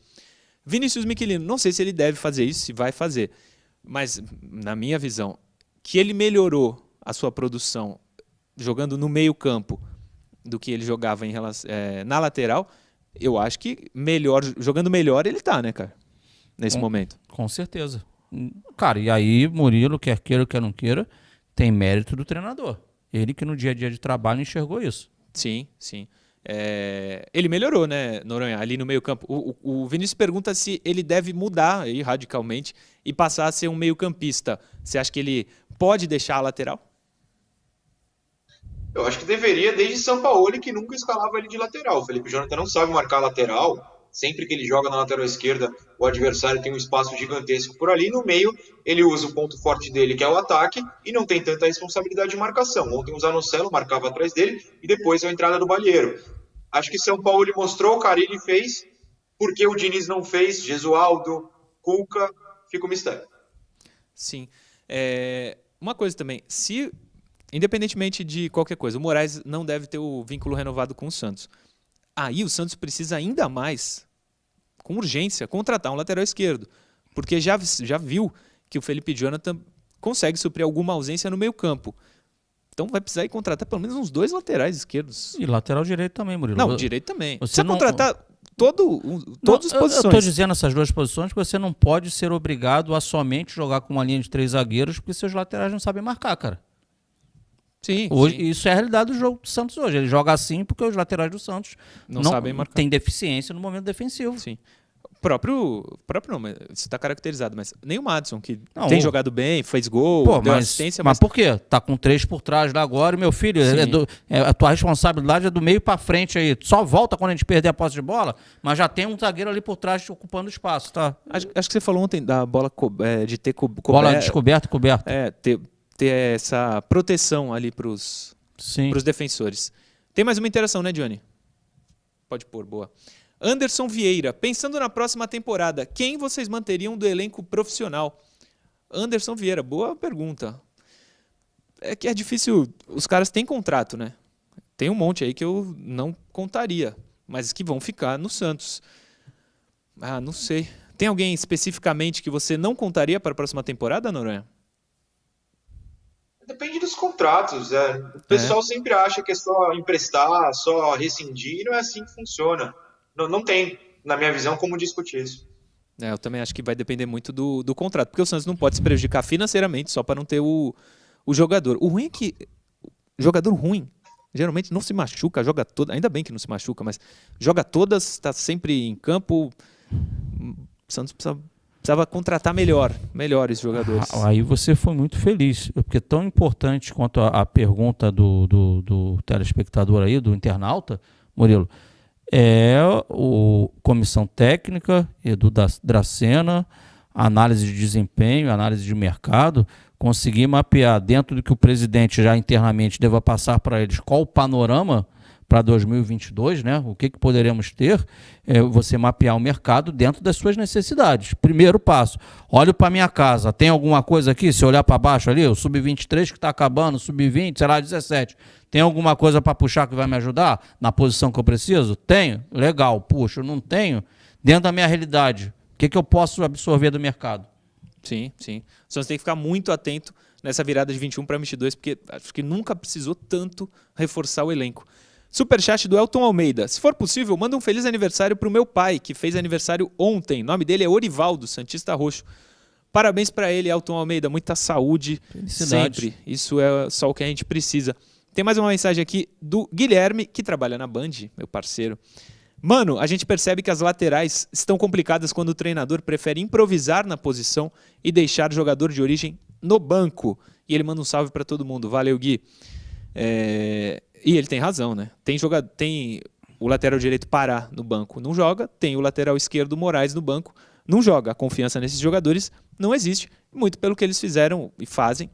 Vinícius Miquelino, não sei se ele deve fazer isso, se vai fazer. Mas, na minha visão, que ele melhorou a sua produção jogando no meio-campo do que ele jogava na lateral, eu acho que jogando melhor ele tá, né, cara? Nesse momento. Com certeza. Cara, e aí Murilo, quer queira, quer não queira, tem mérito do treinador. Ele que no dia a dia de trabalho enxergou isso. Sim, sim. Ele melhorou, né, Noronha, ali no meio-campo. O Vinícius pergunta se ele deve mudar aí, radicalmente e passar a ser um meio-campista. Você acha que ele pode deixar a lateral? Eu acho que deveria, desde Sampaoli, que nunca escalava ele de lateral. O Felipe Jonathan não sabe marcar lateral. Sempre que ele joga na lateral esquerda, o adversário tem um espaço gigantesco por ali. No meio, ele usa o ponto forte dele, que é o ataque, e não tem tanta responsabilidade de marcação. Ontem o Zanocelo marcava atrás dele e depois a entrada do Balieiro. Acho que São Paulo mostrou, o Carille fez, porque o Diniz não fez, Gesualdo, Cuca, fica o mistério. Sim. Uma coisa também, independentemente de qualquer coisa, o Moraes não deve ter o vínculo renovado com o Santos. Aí o Santos precisa ainda mais, com urgência, contratar um lateral esquerdo. Porque já viu que o Felipe Jonathan consegue suprir alguma ausência no meio campo. Então vai precisar ir contratar pelo menos uns 2 laterais esquerdos. E lateral direito também, Murilo. Não, direito também. Você precisa contratar todas as posições. Eu estou dizendo essas 2 posições porque você não pode ser obrigado a somente jogar com uma linha de 3 zagueiros porque seus laterais não sabem marcar, cara. Sim, hoje, sim. Isso é a realidade do jogo do Santos hoje. Ele joga assim porque os laterais do Santos não sabem marcar. Tem deficiência no momento defensivo. Sim. Próprio não, mas isso está caracterizado, mas nem o Madison, que tem jogado bem, fez gol, deu assistência. Mas por quê? Tá com 3 por trás lá agora, meu filho, a tua responsabilidade é do meio para frente aí. Só volta quando a gente perder a posse de bola, mas já tem um zagueiro ali por trás ocupando espaço, tá? Acho que você falou ontem da bola de ter bola descoberta. Ter essa proteção ali para os defensores. Tem mais uma interação, né, Johnny? Pode pôr, boa. Anderson Vieira, pensando na próxima temporada, quem vocês manteriam do elenco profissional? Anderson Vieira, boa pergunta. É que é difícil, os caras têm contrato, né? Tem um monte aí que eu não contaria, mas que vão ficar no Santos. Não sei. Tem alguém especificamente que você não contaria para a próxima temporada, Noronha? Depende dos contratos. O pessoal sempre acha que é só emprestar, só rescindir, e não é assim que funciona. Não tem, na minha visão, como discutir isso. Eu também acho que vai depender muito do contrato, porque o Santos não pode se prejudicar financeiramente só para não ter o jogador. O ruim é que jogador ruim geralmente não se machuca, joga todas, ainda bem que não se machuca, mas joga todas, está sempre em campo. O Santos precisava contratar melhores jogadores. Aí você foi muito feliz, porque tão importante quanto a pergunta do telespectador aí, do internauta, Murilo, é comissão técnica, Edu Dracena, análise de desempenho, análise de mercado, conseguir mapear dentro do que o presidente já internamente deva passar para eles qual o panorama para 2022, né? O que poderemos ter, você mapear o mercado dentro das suas necessidades. Primeiro passo, olho para minha casa, tem alguma coisa aqui? Se olhar para baixo ali, o sub-23 que está acabando, sub-20, sei lá, 17, tem alguma coisa para puxar que vai me ajudar na posição que eu preciso? Tenho? Legal, puxo. Não tenho? Dentro da minha realidade, o que eu posso absorver do mercado? Sim, sim. O Santos tem que ficar muito atento nessa virada de 21 para 22, porque acho que nunca precisou tanto reforçar o elenco. Superchat do Elton Almeida. Se for possível, manda um feliz aniversário para o meu pai, que fez aniversário ontem. O nome dele é Orivaldo, Santista Roxo. Parabéns para ele, Elton Almeida. Muita saúde sempre. Isso é só o que a gente precisa. Tem mais uma mensagem aqui do Guilherme, que trabalha na Band, meu parceiro. Mano, a gente percebe que as laterais estão complicadas quando o treinador prefere improvisar na posição e deixar o jogador de origem no banco. E ele manda um salve para todo mundo. Valeu, Gui. E ele tem razão, né? Tem o lateral direito Pará no banco, não joga. Tem o lateral esquerdo Moraes no banco, não joga. A confiança nesses jogadores não existe, muito pelo que eles fizeram e fazem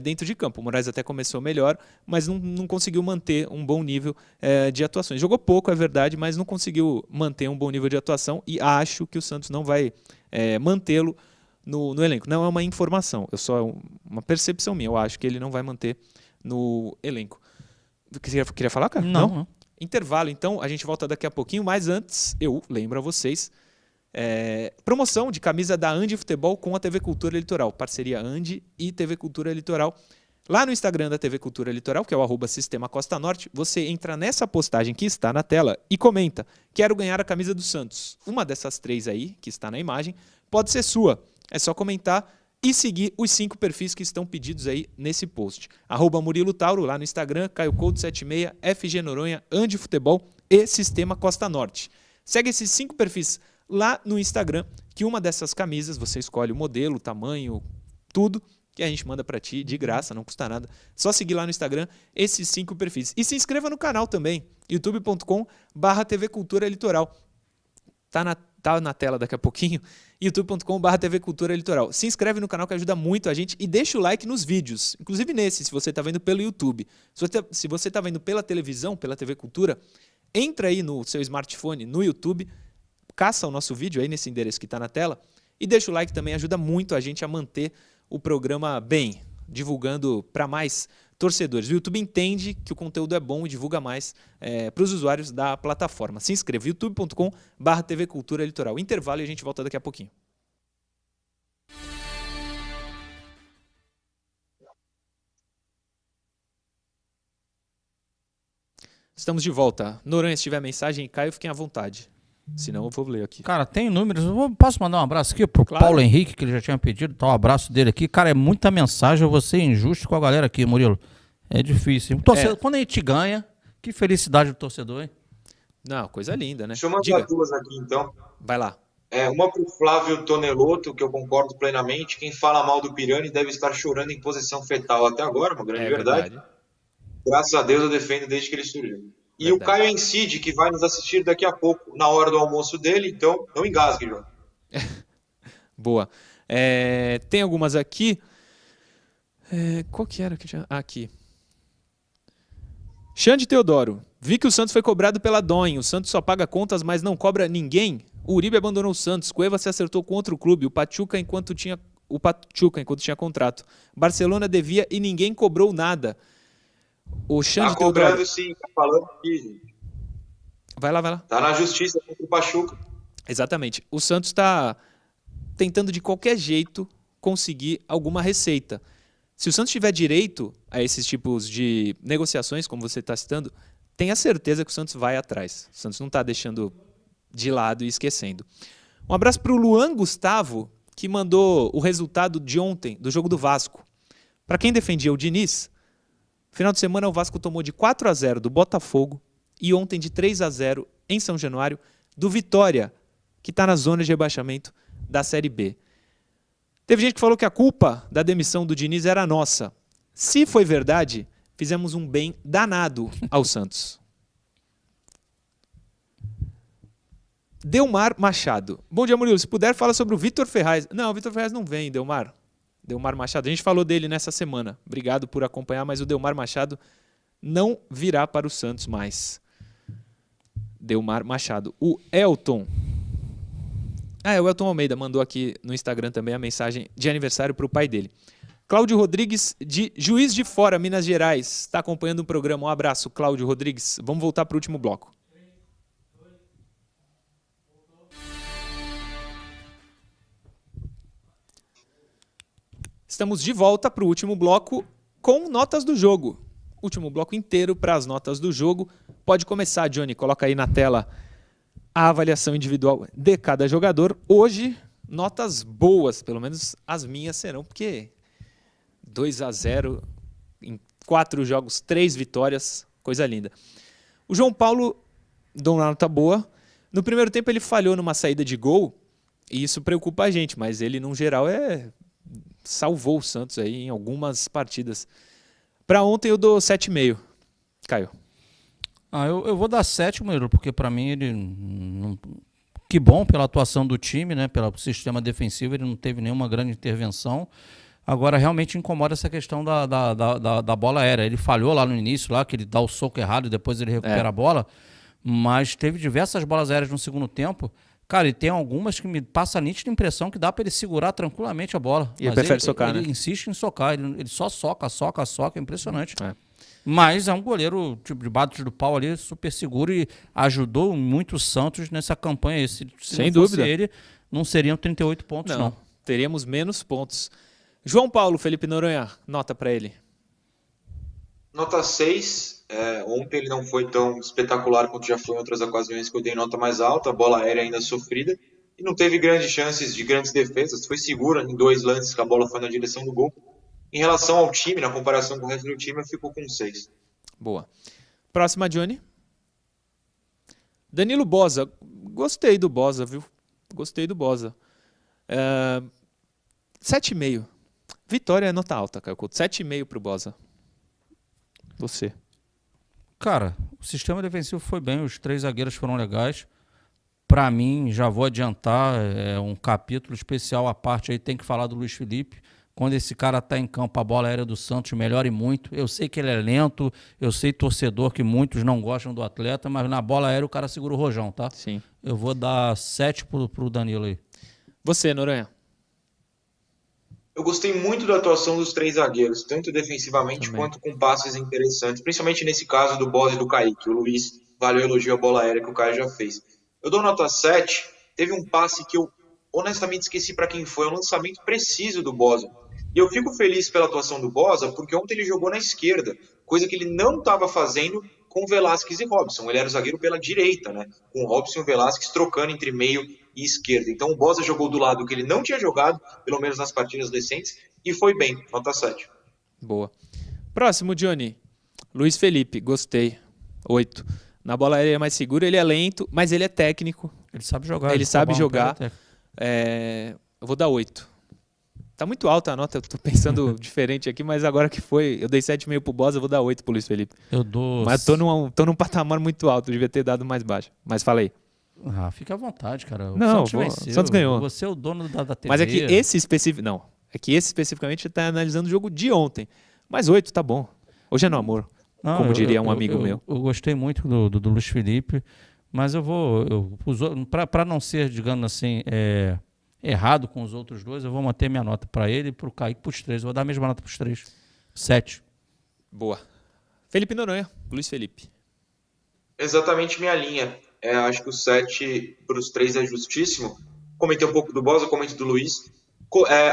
dentro de campo. O Moraes até começou melhor, mas não conseguiu manter um bom nível de atuações. Jogou pouco, é verdade, mas não conseguiu manter um bom nível de atuação e acho que o Santos não vai mantê-lo no elenco. Não é uma informação, é só uma percepção minha. Eu acho que ele não vai manter no elenco. Queria falar, cara? Não. Intervalo, então, a gente volta daqui a pouquinho, mas antes, eu lembro a vocês, promoção de camisa da Andi Futebol com a TV Cultura Litoral, parceria Andi e TV Cultura Litoral. Lá no Instagram da TV Cultura Litoral, que é o @Sistema Costa Norte, você entra nessa postagem que está na tela e comenta: quero ganhar a camisa do Santos. Uma dessas 3 aí, que está na imagem, pode ser sua. É só comentar e seguir os 5 perfis que estão pedidos aí nesse post. @Murilo Tauro lá no Instagram, Caio Couto 76, FG Noronha, Andi Futebol e Sistema Costa Norte. Segue esses 5 perfis lá no Instagram, que uma dessas camisas, você escolhe o modelo, o tamanho, tudo, que a gente manda para ti de graça, não custa nada. Só seguir lá no Instagram esses 5 perfis. E se inscreva no canal também, youtube.com/TV Cultura Litoral. Tá na tela daqui a pouquinho, youtube.com/TV Cultura Litoral. Se inscreve no canal que ajuda muito a gente e deixa o like nos vídeos, inclusive nesse, se você está vendo pelo YouTube. Se você está vendo pela televisão, pela TV Cultura, entra aí no seu smartphone, no YouTube, caça o nosso vídeo aí nesse endereço que está na tela e deixa o like também, ajuda muito a gente a manter o programa bem, divulgando para mais torcedores. O YouTube entende que o conteúdo é bom e divulga mais para os usuários da plataforma. Se inscreva, youtube.com/TV Cultura Litoral. Intervalo e a gente volta daqui a pouquinho. Estamos de volta. Noronha, se tiver mensagem, Caio, fiquem à vontade. Senão eu vou ler aqui. Cara, tem números. Posso mandar um abraço aqui pro Claro. Paulo Henrique, que ele já tinha pedido. Tá, um abraço dele aqui. Cara, é muita mensagem. Eu vou ser injusto com a galera aqui, Murilo. É difícil. Quando a gente ganha, que felicidade do torcedor, hein? Não, coisa linda, né? Deixa eu mandar 2 aqui, então. Vai lá. Uma para o Flávio Tonelotto, que eu concordo plenamente. Quem fala mal do Pirani deve estar chorando em posição fetal até agora, uma grande verdade. Graças a Deus eu defendo desde que ele surgiu. E o Caio Encide, que vai nos assistir daqui a pouco, na hora do almoço dele, então não engasgue, João. Boa. Tem algumas aqui. Qual que era que tinha? Aqui. Xande Teodoro. Vi que o Santos foi cobrado pela Doen. O Santos só paga contas, mas não cobra ninguém. O Uribe abandonou o Santos. Cueva se acertou com outro clube. O Pachuca enquanto tinha contrato. Barcelona devia e ninguém cobrou nada. O Xande Tá cobrando Teodoro. sim, tá falando aqui, gente. Vai lá. Tá na justiça contra o Pachuca. Exatamente. O Santos está tentando de qualquer jeito conseguir alguma receita. Se o Santos tiver direito a esses tipos de negociações, como você está citando, tenha certeza que o Santos vai atrás. O Santos não está deixando de lado e esquecendo. Um abraço para o Luan Gustavo, que mandou o resultado de ontem, do jogo do Vasco. Para quem defendia o Diniz, final de semana o Vasco tomou de 4-0 do Botafogo e ontem de 3-0 em São Januário do Vitória, que está na zona de rebaixamento da Série B. Teve gente que falou que a culpa da demissão do Diniz era nossa. Se foi verdade, fizemos um bem danado ao Santos. Delmar Machado. Bom dia, Murilo. Se puder, fala sobre o Vitor Ferraz. Não, o Vitor Ferraz não vem, Delmar. Delmar Machado. A gente falou dele nessa semana. Obrigado por acompanhar, mas o Delmar Machado não virá para o Santos mais. Delmar Machado. O Elton. O Elton Almeida mandou aqui no Instagram também a mensagem de aniversário para o pai dele. Cláudio Rodrigues, de Juiz de Fora, Minas Gerais, está acompanhando o programa. Um abraço, Cláudio Rodrigues. Vamos voltar para o último bloco. Estamos de volta para o último bloco com notas do jogo. Último bloco inteiro para as notas do jogo. Pode começar, Johnny. Coloca aí na tela a avaliação individual de cada jogador. Hoje, notas boas, pelo menos as minhas serão, porque 2-0 em 4 jogos, 3 vitórias, coisa linda. O João Paulo deu uma nota boa. No primeiro tempo ele falhou numa saída de gol, e isso preocupa a gente, mas ele, no geral, salvou o Santos aí em algumas partidas. Para ontem eu dou 7,5. Caio. Eu vou dar 7, Murilo, porque para mim ele que bom pela atuação do time, né, pelo sistema defensivo, ele não teve nenhuma grande intervenção. Agora, realmente incomoda essa questão da bola aérea. Ele falhou lá no início, lá, que ele dá o soco errado e depois ele recupera a bola. Mas teve diversas bolas aéreas no segundo tempo. Cara, e tem algumas que me passa a nítida impressão que dá pra ele segurar tranquilamente a bola. E ele prefere socar, né? Ele insiste em socar. Ele só soca. É impressionante. Mas é um goleiro tipo, de bate do pau ali, super seguro e ajudou muito o Santos nessa campanha. Se Sem não fosse dúvida. ele, não seriam 38 pontos, não. Teríamos menos pontos. João Paulo, Felipe Noronha, nota pra ele. Nota 6. Ontem ele não foi tão espetacular quanto já foi em outras ocasiões que eu dei nota mais alta. A bola aérea ainda sofrida. E não teve grandes chances de grandes defesas. Foi segura em 2 lances que a bola foi na direção do gol. Em relação ao time, na comparação com o resto do time, eu fico com 6. Boa. Próxima, Johnny. Danilo Boza. Gostei do Boza, viu? Gostei do Boza. 7,5. Vitória é nota alta, Caio Couto. 7,5 pro Boza. Você. Cara, o sistema defensivo foi bem, os 3 zagueiros foram legais. Pra mim, já vou adiantar, é um capítulo especial à parte aí, tem que falar do Luiz Felipe. Quando esse cara tá em campo, a bola aérea do Santos melhora e muito. Eu sei que ele é lento, eu sei torcedor que muitos não gostam do atleta, mas na bola aérea o cara segura o rojão, tá? Sim. Eu vou dar 7 pro Danilo aí. Você, Noronha. Eu gostei muito da atuação dos 3 zagueiros, tanto defensivamente Também. quanto com passes interessantes, principalmente nesse caso do Boza e do Kaique. O Luiz valeu elogio à bola aérea que o Caio já fez. Eu dou nota 7. Teve um passe que eu honestamente esqueci para quem foi, um lançamento preciso do Boza. E eu fico feliz pela atuação do Boza, porque ontem ele jogou na esquerda, coisa que ele não estava fazendo com o Velasquez e Robson. Ele era o zagueiro pela direita, né? Com o Robson e o Velasquez trocando entre meio e esquerda. Então o Boza jogou do lado que ele não tinha jogado, pelo menos nas partidas recentes, e foi bem, nota 7. Boa. Próximo, Johnny. Luiz Felipe, gostei. 8. Na bola aérea é mais seguro, ele é lento, mas ele é técnico. Ele sabe jogar. Ele sabe jogar. Pega Eu vou dar 8. Tá muito alta a nota, eu tô pensando diferente aqui, mas agora que foi, eu dei 7,5 pro Boza, eu vou dar 8 pro Luiz Felipe. Eu dou... Mas tô num patamar muito alto, devia ter dado mais baixo. Mas falei. Fica à vontade, cara. O Não, Santos venceu. o Santos ganhou. Você é o dono da TV. Mas é que esse especificamente tá analisando o jogo de ontem. Mas 8 tá bom. Hoje é no amor, como diria um amigo meu. Eu gostei muito do Luiz Felipe, mas para não ser, digamos assim, errado com os outros dois, eu vou manter minha nota para ele e para o Kaique pros 3. Eu vou dar a mesma nota pros 3. 7. Boa. Felipe Noronha, Luiz Felipe. Exatamente minha linha. Acho que o 7 para os 3 é justíssimo. Comentei um pouco do Boza, comentei do Luiz.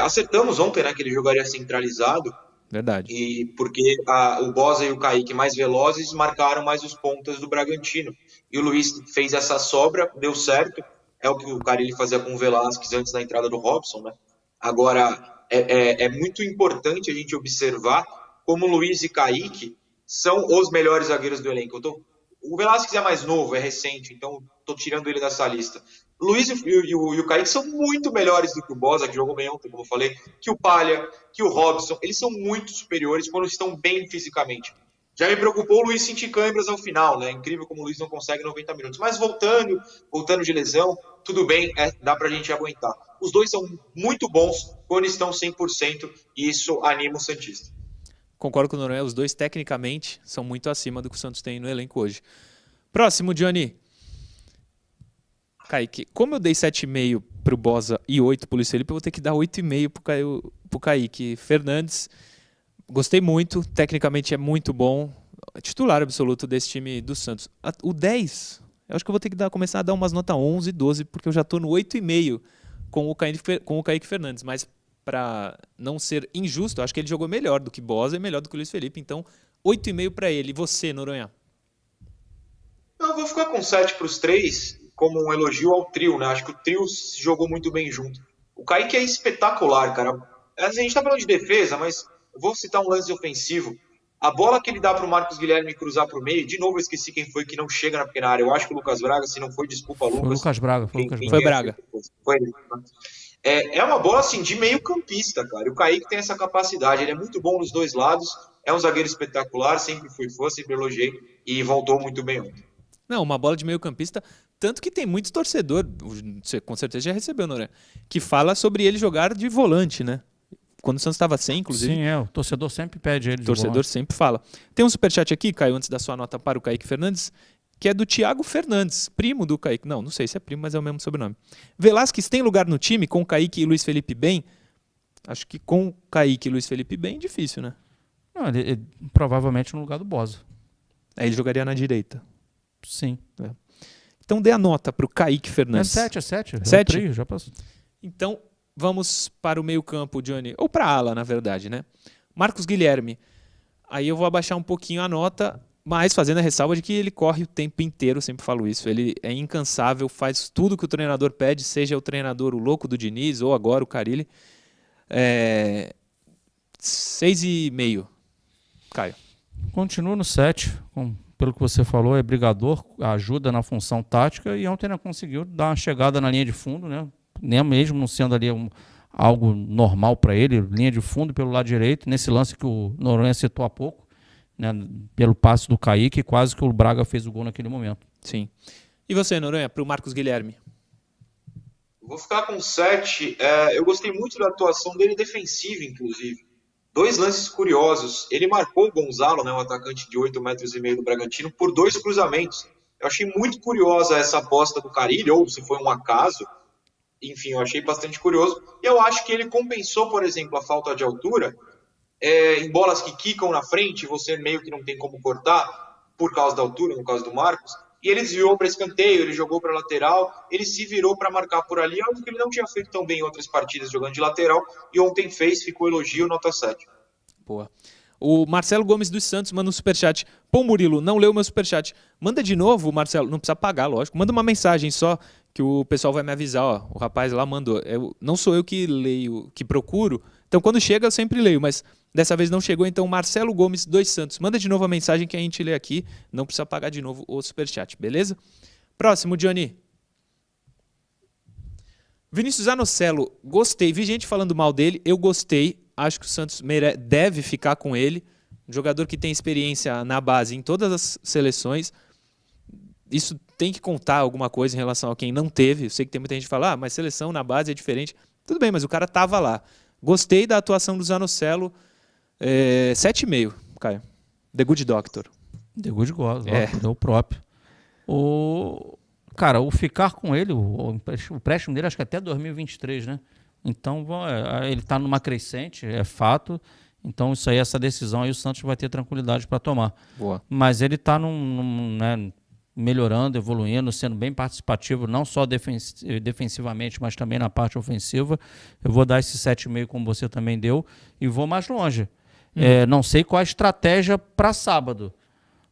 Acertamos ontem, né, que ele jogaria centralizado. Verdade. E porque o Boza e o Kaique mais velozes marcaram mais os pontas do Bragantino. E o Luiz fez essa sobra, deu certo. É o que o Carille fazia com o Velasquez antes da entrada do Robson, né? Agora, é muito importante a gente observar como Luiz e Kaique são os melhores zagueiros do elenco. O Velasquez é mais novo, é recente, então estou tirando ele dessa lista. O Luiz e o Kaique são muito melhores do que o Boza, que jogou bem ontem, como eu falei, que o Palha, que o Robson. Eles são muito superiores quando estão bem fisicamente. Já me preocupou o Luiz sentir câimbras ao final, né? Incrível como o Luiz não consegue 90 minutos. Mas voltando de lesão, tudo bem, dá pra gente aguentar. Os dois são muito bons quando estão 100% e isso anima o Santista. Concordo com o Noronha, os dois tecnicamente são muito acima do que o Santos tem no elenco hoje. Próximo, Johnny. Kaique, como eu dei 7,5 pro Boza e 8 pro Luiz Felipe, eu vou ter que dar 8,5 pro Kaique. Fernandes, gostei muito, tecnicamente é muito bom, titular absoluto desse time do Santos. O 10, eu acho que eu vou ter que começar a dar umas notas 11, 12, porque eu já tô no 8,5 com o Kaique Fernandes, mas para não ser injusto, eu acho que ele jogou melhor do que Boza e melhor do que o Luiz Felipe, então 8,5 para ele. E você, Noronha? Eu vou ficar com 7 para os 3, como um elogio ao trio, né? Acho que o trio se jogou muito bem junto. O Kaique é espetacular, cara. A gente tá falando de defesa, mas eu vou citar um lance ofensivo. A bola que ele dá pro Marcos Guilherme cruzar pro meio, de novo eu esqueci quem foi que não chega na pequena área. Eu acho que o Lucas Braga, se não foi, desculpa, Lucas. Foi o Lucas Braga. Foi Braga. Foi ele. É uma bola assim de meio campista, cara. E o Kaique tem essa capacidade, ele é muito bom nos dois lados, é um zagueiro espetacular, sempre fui fã, sempre elogiei e voltou muito bem ontem. Não, uma bola de meio campista, tanto que tem muitos torcedores, você com certeza já recebeu, Noronha, que fala sobre ele jogar de volante, né? quando o Santos estava sem, inclusive. Sim, o torcedor sempre pede ele de O torcedor sempre fala. Tem um superchat aqui, Caio, antes da sua nota para o Kaique Fernandes, que é do Thiago Fernandes, primo do Kaique. Não sei se é primo, mas é o mesmo sobrenome. Velasquez tem lugar no time com Kaique e Luiz Felipe bem? Acho que com Kaique e Luiz Felipe bem, difícil, né? Não, ele provavelmente no lugar do Bosa. Aí ele jogaria na direita. Sim. Então dê a nota para o Kaique Fernandes. É 7. 7? Já passou. Então vamos para o meio campo, Johnny. Ou para a ala, na verdade, né? Marcos Guilherme. Aí eu vou abaixar um pouquinho a nota, mas fazendo a ressalva de que ele corre o tempo inteiro, sempre falo isso. Ele é incansável, faz tudo que o treinador pede, seja o treinador o louco do Diniz ou agora o Carille. 6,5. Caio. Continuo no 7. Pelo que você falou, é brigador, ajuda na função tática e ontem não conseguiu dar uma chegada na linha de fundo, né? Nem mesmo não sendo ali algo normal para ele, linha de fundo pelo lado direito, nesse lance que o Noronha citou há pouco, né? Pelo passe do Kaique, quase que o Braga fez o gol naquele momento. Sim. E você, Noronha, para o Marcos Guilherme? Vou ficar com 7. Eu gostei muito da atuação dele defensiva, inclusive. 2 lances curiosos. Ele marcou o Gonzalo, né, um atacante de 8,5 metros do Bragantino, por 2 cruzamentos. Eu achei muito curiosa essa aposta do Carille, ou se foi um acaso. Enfim, eu achei bastante curioso. E eu acho que ele compensou, por exemplo, a falta de altura em bolas que quicam na frente, você meio que não tem como cortar, por causa da altura, no caso do Marcos. E ele desviou para escanteio, ele jogou para lateral, ele se virou para marcar por ali, algo que ele não tinha feito tão bem em outras partidas jogando de lateral, e ontem fez, ficou elogio, nota 7. Boa. O Marcelo Gomes dos Santos manda um superchat. Pô, Murilo, não leu meu superchat. Manda de novo, Marcelo, não precisa pagar, lógico. Manda uma mensagem só, que o pessoal vai me avisar, ó. O rapaz lá mandou. Não sou eu que leio, que procuro, então quando chega eu sempre leio, mas dessa vez não chegou, então Marcelo Gomes dos Santos. Manda de novo a mensagem que a gente lê aqui, não precisa pagar de novo o superchat, beleza? Próximo, Johnny. Vinícius Anocelo, gostei. Vi gente falando mal dele, eu gostei. Acho que o Santos deve ficar com ele. Um jogador que tem experiência na base em todas as seleções. Isso tem que contar alguma coisa em relação a quem não teve. Eu sei que tem muita gente que fala, mas seleção na base é diferente. Tudo bem, mas o cara estava lá. Gostei da atuação do Zanocelo. 7,5, Caio. The Good Doctor. The Good God, é o próprio. Cara, o ficar com ele, o empréstimo dele, acho que até 2023, né? Então, ele está numa crescente, é fato. Então, isso aí, essa decisão aí, o Santos vai ter tranquilidade para tomar. Boa. Mas ele está né, melhorando, evoluindo, sendo bem participativo, não só defensivamente, mas também na parte ofensiva. Eu vou dar esse 7,5 como você também deu e vou mais longe. Não sei qual a estratégia para sábado,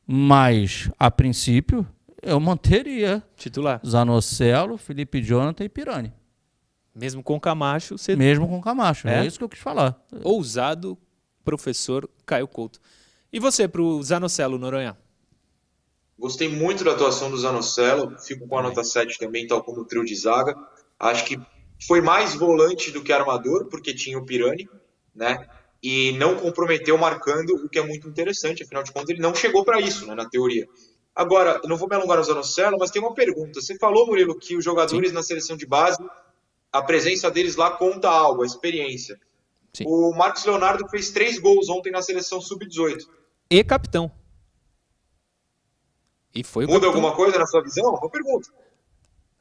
mas, a princípio, eu manteria titular Zanocelo, Felipe Jonathan e Pirani. Mesmo com o Camacho, você... Mesmo com o Camacho, é isso que eu quis falar. Ousado, professor Caio Couto. E você, para o Zanocelo, Noronha? Gostei muito da atuação do Zanocelo, fico com a nota 7 também, tal como o trio de zaga. Acho que foi mais volante do que armador, porque tinha o Pirani, né? E não comprometeu marcando, o que é muito interessante, afinal de contas ele não chegou para isso, né, na teoria. Agora, eu não vou me alongar no Zanocelo, mas tem uma pergunta. Você falou, Murilo, que os jogadores na seleção de base, a presença deles lá conta algo, a experiência. Sim. O Marcos Leonardo fez 3 gols ontem na seleção sub-18. E capitão. E foi Muda alguma coisa na sua visão? Uma pergunta.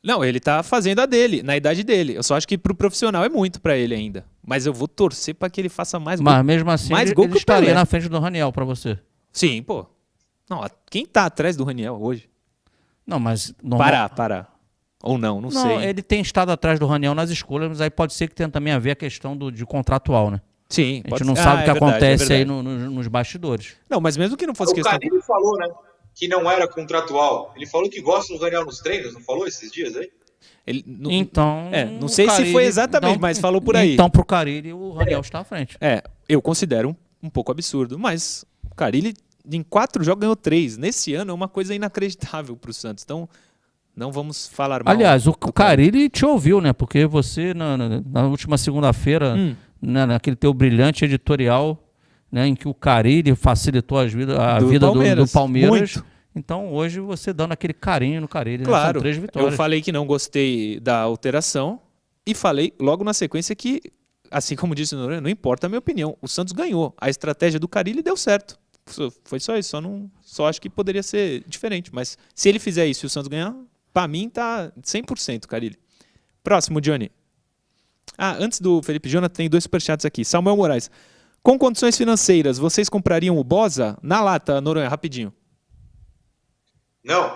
Não, ele tá fazendo a dele, na idade dele. Eu só acho que pro profissional é muito pra ele ainda. Mas eu vou torcer pra que ele faça mais gol. Mas mesmo assim, mais ele gol que o estaria Pelé. na frente do Raniel pra você. Sim, pô. Não, quem tá atrás do Raniel hoje? Não, mas... Parar. Ou não sei. Ele tem estado atrás do Raniel nas escolhas, mas aí pode ser que tenha também a ver a questão de contratual, né? Sim. A gente não sabe o que acontece aí nos bastidores. Não, mas mesmo que não fosse questão... O Carille falou, né, que não era contratual. Ele falou que gosta do Raniel nos treinos, não falou esses dias aí? Então... não sei se foi exatamente, mas falou por aí. Então, pro Carille, o Raniel está à frente. Eu considero um pouco absurdo, mas o Carille, em 4 jogos, ganhou 3. Nesse ano é uma coisa inacreditável pro Santos. Então, não vamos falar mal. Aliás, o Carille te ouviu, né? Porque você, na última segunda-feira, naquele teu brilhante editorial, né, em que o Carille facilitou a vida do Palmeiras. Muito. Então, hoje, você dando aquele carinho no Carille. Claro, né? São 3 vitórias. Eu falei que não gostei da alteração e falei logo na sequência que assim como disse o Noronha, não importa a minha opinião. O Santos ganhou. A estratégia do Carille deu certo. Foi só isso. Só acho que poderia ser diferente. Mas se ele fizer isso e o Santos ganhar, pra mim tá 100% Carille. Próximo, Johnny. Antes do Felipe Jonathan, tem 2 superchats aqui. Samuel Moraes. Com condições financeiras, vocês comprariam o Boza? Na lata, Noronha, rapidinho. Não.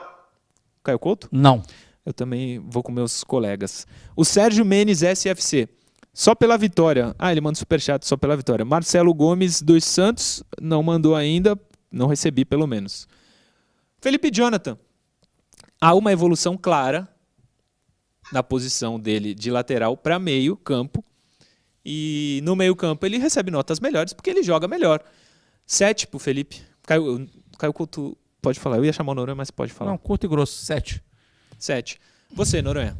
Caio Couto? Não. Eu também vou com meus colegas. O Sérgio Menes SFC. Só pela vitória. Ele manda superchat só pela vitória. Marcelo Gomes dos Santos. Não mandou ainda. Não recebi, pelo menos. Felipe Jonathan. Há uma evolução clara na posição dele de lateral para meio campo. E no meio campo ele recebe notas melhores porque ele joga melhor. 7 pro Felipe. Caio Couto, pode falar. Eu ia chamar o Noronha, mas pode falar. Não, curto e grosso, 7. 7. Você, Noronha?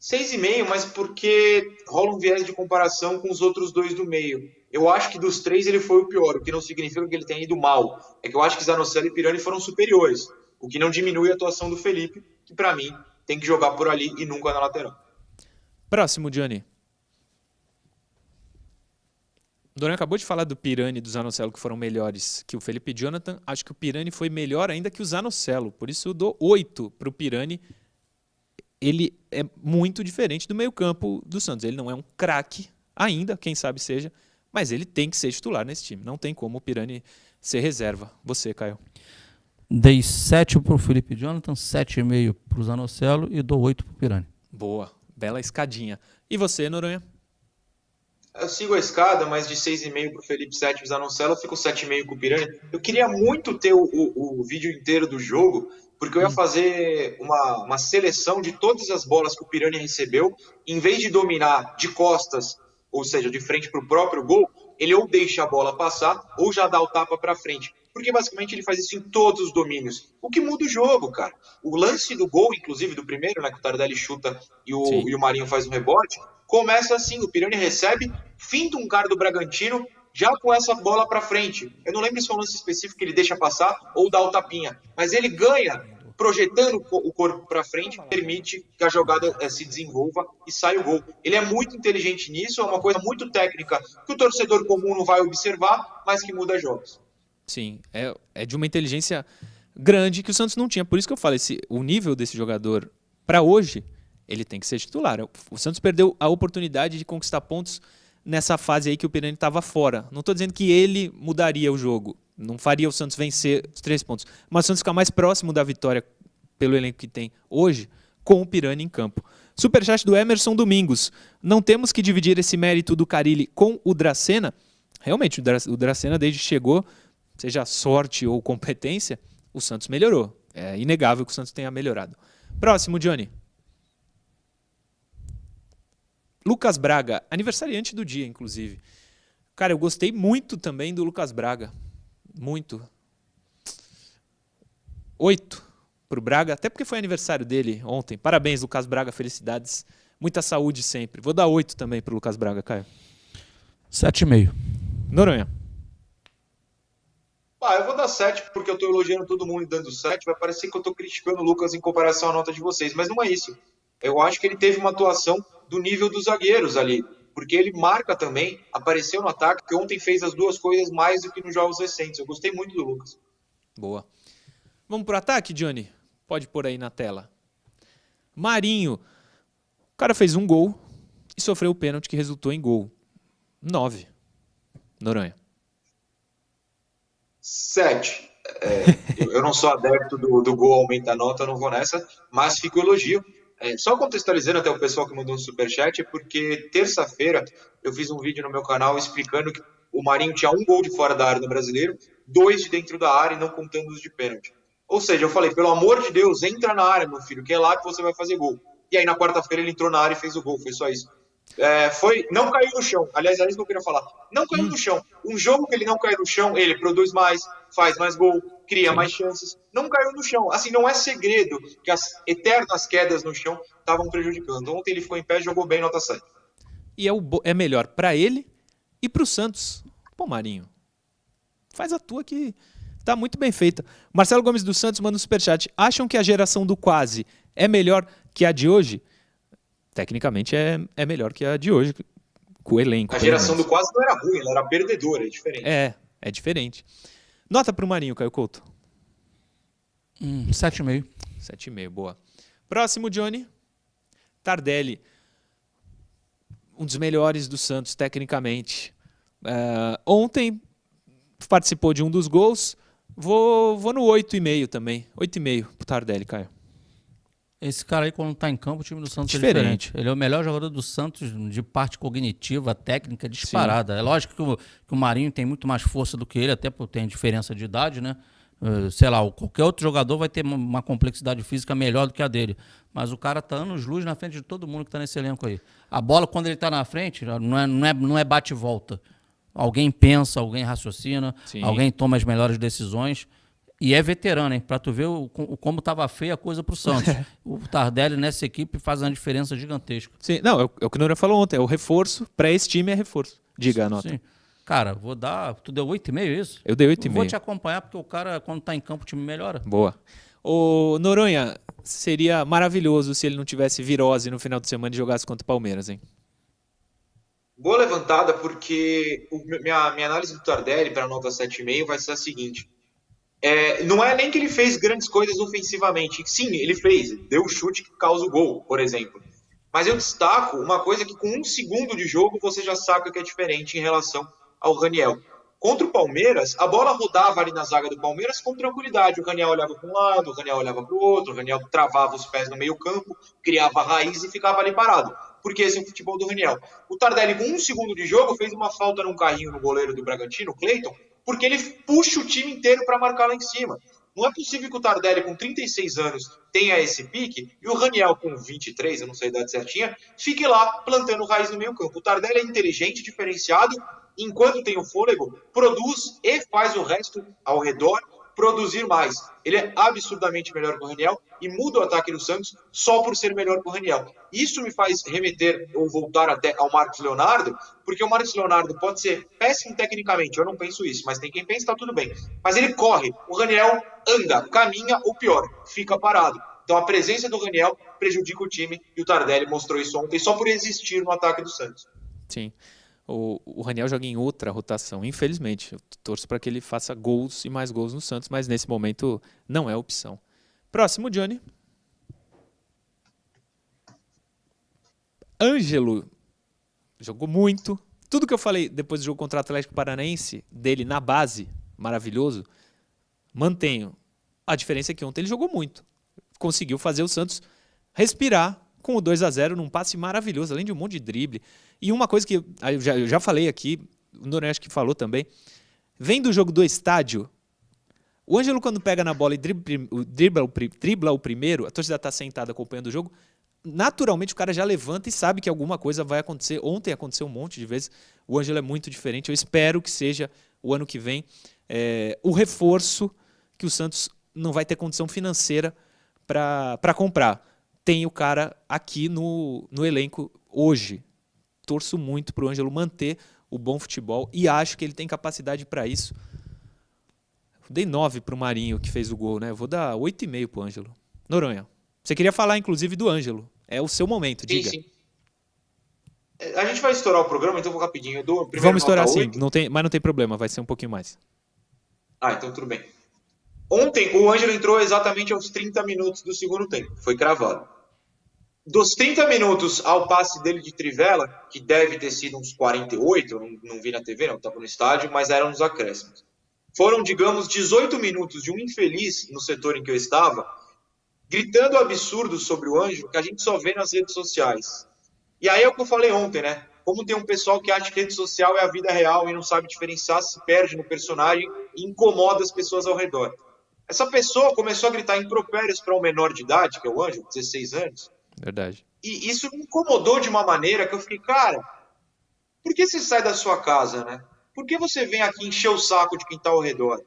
6,5, mas porque rola um viés de comparação com os outros 2 do meio. Eu acho que dos 3 ele foi o pior, o que não significa que ele tenha ido mal. É que eu acho que Zanocelo e Pirani foram superiores, o que não diminui a atuação do Felipe, que pra mim tem que jogar por ali e nunca na lateral. Próximo, Johnny. O Noronha acabou de falar do Pirani e do Zanocelo que foram melhores que o Felipe Jonathan. Acho que o Pirani foi melhor ainda que o Zanocelo. Por isso eu dou 8 para o Pirani. Ele é muito diferente do meio-campo do Santos. Ele não é um craque ainda, quem sabe seja, mas ele tem que ser titular nesse time. Não tem como o Pirani ser reserva. Você, Caio. Dei 7 pro Felipe Jonathan, 7,5 pro Zanocelo e dou 8 pro Pirani. Boa, bela escadinha. E você, Noronha? Eu sigo a escada, mas de 6,5 pro Felipe, 7 pro Zanocelo, eu fico 7,5 com o Pirani. Eu queria muito ter o vídeo inteiro do jogo, porque eu ia fazer uma seleção de todas as bolas que o Pirani recebeu. Em vez de dominar de costas, ou seja, de frente pro próprio gol, ele ou deixa a bola passar, ou já dá o tapa pra frente. Porque basicamente ele faz isso em todos os domínios. O que muda o jogo, cara. O lance do gol, inclusive do primeiro, né, que o Tardelli chuta e o Marinho faz um rebote, começa assim, o Pirani recebe, finta um cara do Bragantino, já com essa bola pra frente. Eu não lembro se foi um lance específico que ele deixa passar ou dá o tapinha, mas ele ganha projetando o corpo pra frente, permite que a jogada se desenvolva e saia o gol. Ele é muito inteligente nisso, é uma coisa muito técnica que o torcedor comum não vai observar, mas que muda jogos. Sim, é de uma inteligência grande que o Santos não tinha. Por isso que eu falo, o nível desse jogador para hoje, ele tem que ser titular. O Santos perdeu a oportunidade de conquistar pontos nessa fase aí que o Pirani estava fora. Não estou dizendo que ele mudaria o jogo, não faria o Santos vencer os 3 pontos, mas o Santos ficar mais próximo da vitória pelo elenco que tem hoje, com o Pirani em campo. Superchat do Emerson Domingos. Não temos que dividir esse mérito do Carille com o Dracena? Realmente, o Dracena desde que chegou, seja sorte ou competência, o Santos melhorou. É inegável que o Santos tenha melhorado. Próximo, Johnny. Lucas Braga, aniversariante do dia, inclusive. Cara, eu gostei muito também do Lucas Braga. Muito. 8 pro Braga, até porque foi aniversário dele ontem. Parabéns, Lucas Braga, felicidades. Muita saúde sempre. Vou dar 8 também pro Lucas Braga, Caio. 7,5. Noronha. Eu vou dar 7, porque eu tô elogiando todo mundo e dando 7. Vai parecer que eu tô criticando o Lucas em comparação à nota de vocês, mas não é isso. Eu acho que ele teve uma atuação do nível dos zagueiros ali, porque ele marca também, apareceu no ataque, que ontem fez as 2 coisas mais do que nos jogos recentes. Eu gostei muito do Lucas. Boa. Vamos pro ataque, Johnny? Pode pôr aí na tela. Marinho. O cara fez um gol e sofreu o pênalti que resultou em gol. 9. Noronha. 7. Eu não sou adepto do gol aumenta a nota, eu não vou nessa, mas fica o elogio. Só contextualizando até o pessoal que mandou um superchat, porque terça-feira eu fiz um vídeo no meu canal explicando que o Marinho tinha 1 gol de fora da área no Brasileiro, 2 de dentro da área e não contando os de pênalti. Ou seja, eu falei, pelo amor de Deus, entra na área, meu filho, que é lá que você vai fazer gol. E aí na quarta-feira ele entrou na área e fez o gol, foi só isso. Não caiu no chão, aliás, é isso que eu queria falar. Não caiu no chão. Um jogo que ele não cai no chão, ele produz mais, faz mais gol, cria mais chances. Não caiu no chão. Assim, não é segredo que as eternas quedas no chão estavam prejudicando. Ontem ele ficou em pé e jogou bem, nota 7. E é melhor para ele e para o Santos. Pô, Marinho, faz a tua que tá muito bem feita. Marcelo Gomes dos Santos manda um superchat. Acham que a geração do quase é melhor que a de hoje? Tecnicamente é melhor que a de hoje. o elenco. A geração do quase não era ruim, ela era perdedora, é diferente. É diferente. Nota pro Marinho, Caio Couto. 7,5. 7,5, boa. Próximo, Johnny. Tardelli. Um dos melhores do Santos, tecnicamente. Ontem participou de um dos gols. Vou no 8,5 também. 8,5 pro Tardelli, Caio. Esse cara aí, quando tá em campo, o time do Santos Diferente. é diferente. Ele é o melhor jogador do Santos de parte cognitiva, técnica, disparada. Sim. É lógico que o Marinho tem muito mais força do que ele, até por ter diferença de idade, né? Sei lá, qualquer outro jogador vai ter uma complexidade física melhor do que a dele. Mas o cara tá anos-luz na frente de todo mundo que tá nesse elenco aí. A bola, quando ele tá na frente, não é bate e volta. Alguém pensa, alguém raciocina, Sim. alguém toma as melhores decisões. E é veterano, hein? Pra tu ver como tava feia a coisa pro Santos. O Tardelli nessa equipe faz uma diferença gigantesca. Sim, não, é o que o Noronha falou ontem. É o reforço. Pra esse time é reforço. Diga a nota. Sim. Cara, vou dar... Tu deu 8,5, isso? Eu dei 8,5. Vou te acompanhar, porque o cara, quando tá em campo, o time melhora. Boa. O Noronha, seria maravilhoso se ele não tivesse virose no final de semana e jogasse contra o Palmeiras, hein? Boa levantada, porque minha análise do Tardelli para a nota 7,5 vai ser a seguinte. Não é nem que ele fez grandes coisas ofensivamente. Sim, ele fez. Deu o chute que causa o gol, por exemplo. Mas eu destaco uma coisa que com 1 segundo de jogo você já saca que é diferente em relação ao Raniel. Contra o Palmeiras, a bola rodava ali na zaga do Palmeiras com tranquilidade. O Raniel olhava para um lado, o Raniel olhava para o outro, o Raniel travava os pés no meio campo, criava raiz e ficava ali parado. Porque esse é o futebol do Raniel. O Tardelli, com 1 segundo de jogo, fez uma falta num carrinho no goleiro do Bragantino, o Cleiton, porque ele puxa o time inteiro para marcar lá em cima. Não é possível que o Tardelli, com 36 anos, tenha esse pique e o Raniel, com 23, eu não sei a idade certinha, fique lá plantando raiz no meio campo. O Tardelli é inteligente, diferenciado, enquanto tem o fôlego, produz e faz o resto ao redor produzir mais. Ele é absurdamente melhor que o Raniel e muda o ataque do Santos só por ser melhor que o Raniel. Isso me faz remeter ou voltar até ao Marcos Leonardo, porque o Marcos Leonardo pode ser péssimo tecnicamente, eu não penso isso, mas tem quem pensa, tá tudo bem. Mas ele corre, o Raniel anda, caminha ou pior, fica parado. Então a presença do Raniel prejudica o time e o Tardelli mostrou isso ontem só por existir no ataque do Santos. Sim. O Raniel joga em outra rotação, infelizmente. Eu torço para que ele faça gols e mais gols no Santos, mas nesse momento não é opção. Próximo, Johnny. Ângelo jogou muito. Tudo que eu falei depois do jogo contra o Atlético Paranaense, dele na base, maravilhoso, mantenho. A diferença é que ontem ele jogou muito. Conseguiu fazer o Santos respirar com o 2-0 num passe maravilhoso, além de um monte de drible. E uma coisa que eu já falei aqui, o Noronha acho que falou também, vem do jogo do estádio, o Ângelo quando pega na bola e dribla o primeiro, a torcida está sentada acompanhando o jogo, naturalmente o cara já levanta e sabe que alguma coisa vai acontecer. Ontem aconteceu um monte de vezes, o Ângelo é muito diferente, eu espero que seja o ano que vem o reforço que o Santos não vai ter condição financeira para comprar. Tem o cara aqui no elenco hoje. Torço muito para o Ângelo manter o bom futebol e acho que ele tem capacidade para isso. Dei 9 para o Marinho, que fez o gol, né? Eu vou dar 8,5 para o Ângelo. Noronha, você queria falar, inclusive, do Ângelo. É o seu momento, diga. Sim. A gente vai estourar o programa, então vou rapidinho. Vamos estourar sim, mas não tem problema, vai ser um pouquinho mais. Então tudo bem. Ontem, o Ângelo entrou exatamente aos 30 minutos do segundo tempo. Foi cravado. Dos 30 minutos ao passe dele de trivela, que deve ter sido uns 48, eu não vi na TV, não, estava no estádio, mas eram uns acréscimos. Foram, digamos, 18 minutos de um infeliz no setor em que eu estava, gritando absurdos sobre o Ângelo que a gente só vê nas redes sociais. E aí é o que eu falei ontem, né? Como tem um pessoal que acha que rede social é a vida real e não sabe diferenciar, se perde no personagem e incomoda as pessoas ao redor. Essa pessoa começou a gritar impropérios para um menor de idade, que é o Ângelo, 16 anos, Verdade. e isso me incomodou de uma maneira que eu fiquei, cara, por que você sai da sua casa, né? Por que você vem aqui encher o saco de quem está ao redor?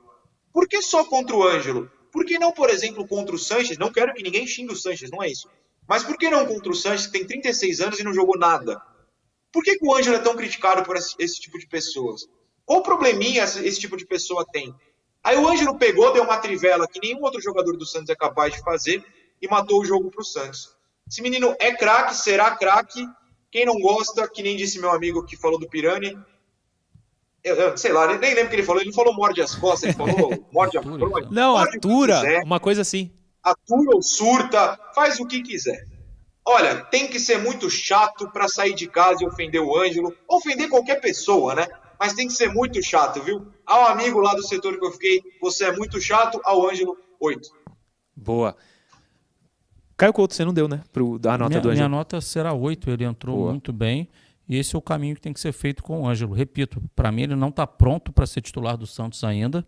Por que só contra o Ângelo? Por que não, por exemplo, contra o Sanches? Não quero que ninguém xingue o Sanches, não é isso. Mas por que não contra o Sanches, que tem 36 anos e não jogou nada? Por que o Ângelo é tão criticado por esse tipo de pessoas? Qual probleminha esse tipo de pessoa tem? Aí o Ângelo pegou, deu uma trivela que nenhum outro jogador do Santos é capaz de fazer e matou o jogo para o Santos. Esse menino é craque, será craque, Quem não gosta, que nem disse meu amigo que falou do Pirani, eu sei lá, nem lembro o que ele falou morde as costas, ele falou morde a fronha. Não, morde atura, uma coisa assim. Atura ou surta, faz o que quiser. Olha, tem que ser muito chato para sair de casa e ofender o Ângelo, ofender qualquer pessoa, né? Mas tem que ser muito chato, viu? Ao amigo lá do setor que eu fiquei, você é muito chato, ao Ângelo, 8. Boa. Caio Couto, você não deu, né? A nota do Ângelo. Minha nota será 8, ele entrou muito bem. E esse é o caminho que tem que ser feito com o Ângelo. Repito, para mim ele não está pronto para ser titular do Santos ainda,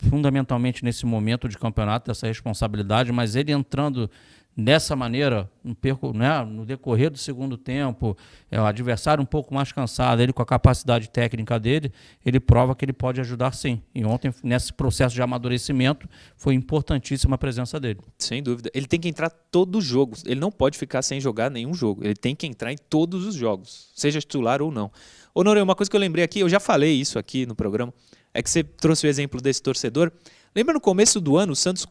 fundamentalmente nesse momento de campeonato, dessa responsabilidade, mas ele entrando dessa maneira, no decorrer do segundo tempo, o adversário um pouco mais cansado, ele com a capacidade técnica dele, ele prova que ele pode ajudar sim. E ontem, nesse processo de amadurecimento, foi importantíssima a presença dele. Sem dúvida. Ele tem que entrar todos os jogos. Ele não pode ficar sem jogar nenhum jogo. Ele tem que entrar em todos os jogos, seja titular ou não. Ô, Noronha, uma coisa que eu lembrei aqui, eu já falei isso aqui no programa, é que você trouxe o exemplo desse torcedor. Lembra no começo do ano, o Santos,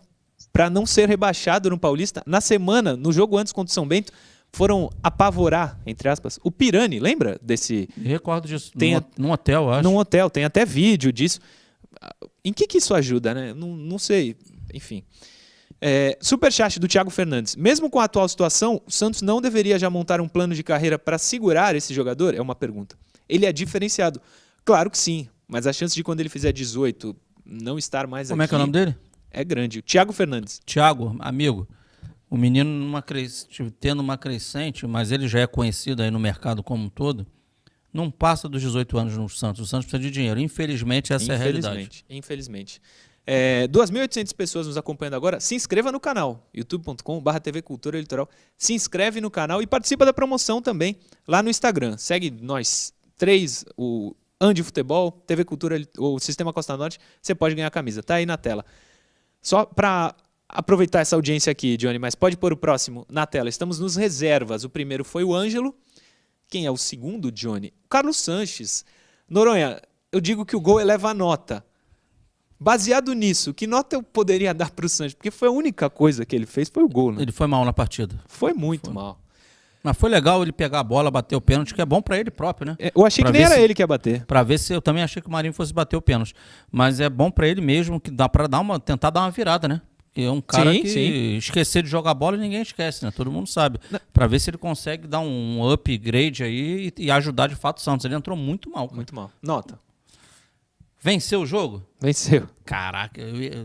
para não ser rebaixado no Paulista, na semana, no jogo antes contra o São Bento, foram apavorar, entre aspas, o Pirani. Lembra desse... Eu recordo disso, num hotel, acho. Num hotel, tem até vídeo disso. Em que isso ajuda, né? Não sei, enfim. Superchat do Thiago Fernandes. Mesmo com a atual situação, o Santos não deveria já montar um plano de carreira para segurar esse jogador? É uma pergunta. Ele é diferenciado? Claro que sim, mas a chance de quando ele fizer 18 não estar mais Como aqui... é que é o nome dele? É grande. Thiago Fernandes. Thiago, amigo, o menino tendo uma crescente, mas ele já é conhecido aí no mercado como um todo, não passa dos 18 anos no Santos. O Santos precisa de dinheiro. Infelizmente, essa é a realidade. Infelizmente. 2.800 pessoas nos acompanhando agora. Se inscreva no canal, youtube.com/TV Cultura Litoral. Se inscreve no canal e participa da promoção também lá no Instagram. Segue nós 3, o Andi Futebol, TV Cultura, o Sistema Costa Norte. Você pode ganhar a camisa. Tá aí na tela. Só para aproveitar essa audiência aqui, Johnny, mas pode pôr o próximo na tela. Estamos nos reservas. O primeiro foi o Ângelo. Quem é o segundo, Johnny? O Carlos Sanches. Noronha, eu digo que o gol eleva a nota. Baseado nisso, que nota eu poderia dar para o Sanches? Porque foi a única coisa que ele fez, foi o gol, né? Ele foi mal na partida. Foi muito mal. Mas foi legal ele pegar a bola, bater o pênalti, que é bom para ele próprio, né? Eu achei que nem era ele que ia bater. Para ver se eu também achei que o Marinho fosse bater o pênalti. Mas é bom para ele mesmo, que dá para tentar dar uma virada, né? Porque é um cara que esquecer de jogar bola ninguém esquece, né? Todo mundo sabe. Para ver se ele consegue dar um upgrade aí e ajudar de fato o Santos. Ele entrou muito mal. Muito mal. Nota. Venceu o jogo? Venceu. Caraca,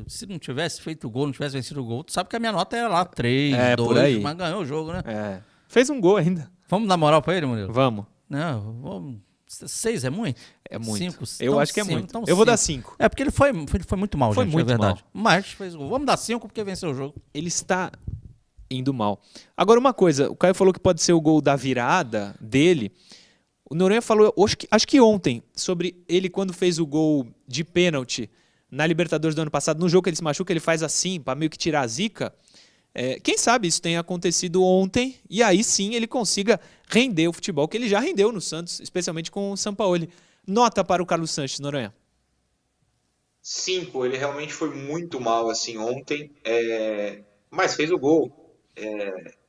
se não tivesse feito o gol, não tivesse vencido o gol, tu sabe que a minha nota era lá 3, 2, mas ganhou o jogo, né? Fez um gol ainda. Vamos dar moral pra ele, Murilo? Vamos. Não, vamos. 6 é muito? É muito. 5, eu acho que é muito. Eu vou dar 5. É porque ele foi muito mal, foi gente, muito é verdade. mal. Mas fez o gol. Vamos dar 5 porque venceu o jogo. Ele está indo mal. Agora, uma coisa. O Caio falou que pode ser o gol da virada dele. O Noronha falou, acho que ontem, sobre ele quando fez o gol de pênalti na Libertadores do ano passado, no jogo que ele se machuca, ele faz assim, para meio que tirar a zica. Quem sabe isso tenha acontecido ontem e aí sim ele consiga render o futebol que ele já rendeu no Santos, especialmente com o Sampaoli. Nota para o Carlos Sanches, Noronha. 5, ele realmente foi muito mal assim ontem, mas fez o gol.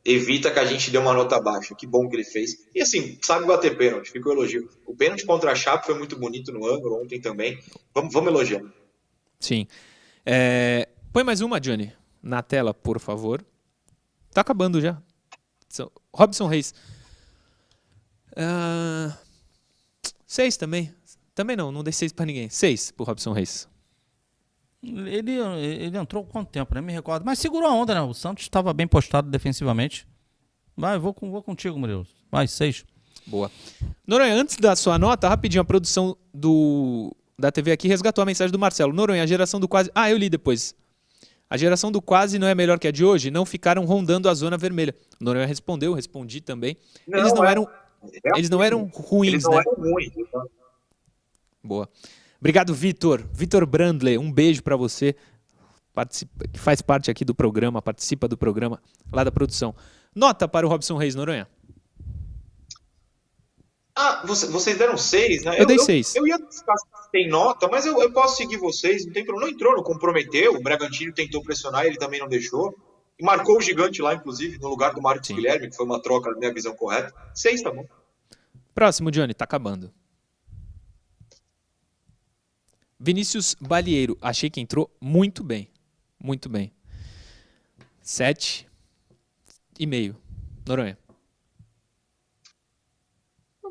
Evita que a gente dê uma nota baixa. Que bom que ele fez. E assim, sabe bater pênalti, fica o elogio. O pênalti contra a Chape foi muito bonito no ângulo ontem também. Vamos elogiar. Sim. Põe mais uma, Johnny, na tela, por favor. Tá acabando já. Robson Reis. 6 também. Também não dei 6 para ninguém. 6 pro Robson Reis. Ele entrou quanto tempo, né? Me recordo. Mas segurou a onda, né? O Santos estava bem postado defensivamente. Vai, vou contigo, Murilo. Vai, 6. Boa. Noronha, antes da sua nota, rapidinho, a produção da TV aqui resgatou a mensagem do Marcelo. Noronha, a geração do quase... eu li depois. A geração do quase não é melhor que a de hoje? Não ficaram rondando a zona vermelha. Noronha respondeu, eu respondi também. Eles não eram ruins, eles não eram ruins. Boa. Obrigado, Vitor. Vitor Brandle, um beijo para você. Que faz parte aqui do programa, participa do programa lá da produção. Nota para o Robson Reis, Noronha. Vocês deram 6, né? Eu dei 6. Eu ia discutir se tem nota, mas eu posso seguir vocês. Não tem problema. Não entrou, não comprometeu. O Bragantino tentou pressionar, ele também não deixou. E marcou o gigante lá, inclusive, no lugar do Marcos Guilherme, que foi uma troca, na minha visão correta. 6, tá bom. Próximo, Johnny, tá acabando. Vinícius Balieiro, achei que entrou muito bem. Muito bem. 7,5. Noronha.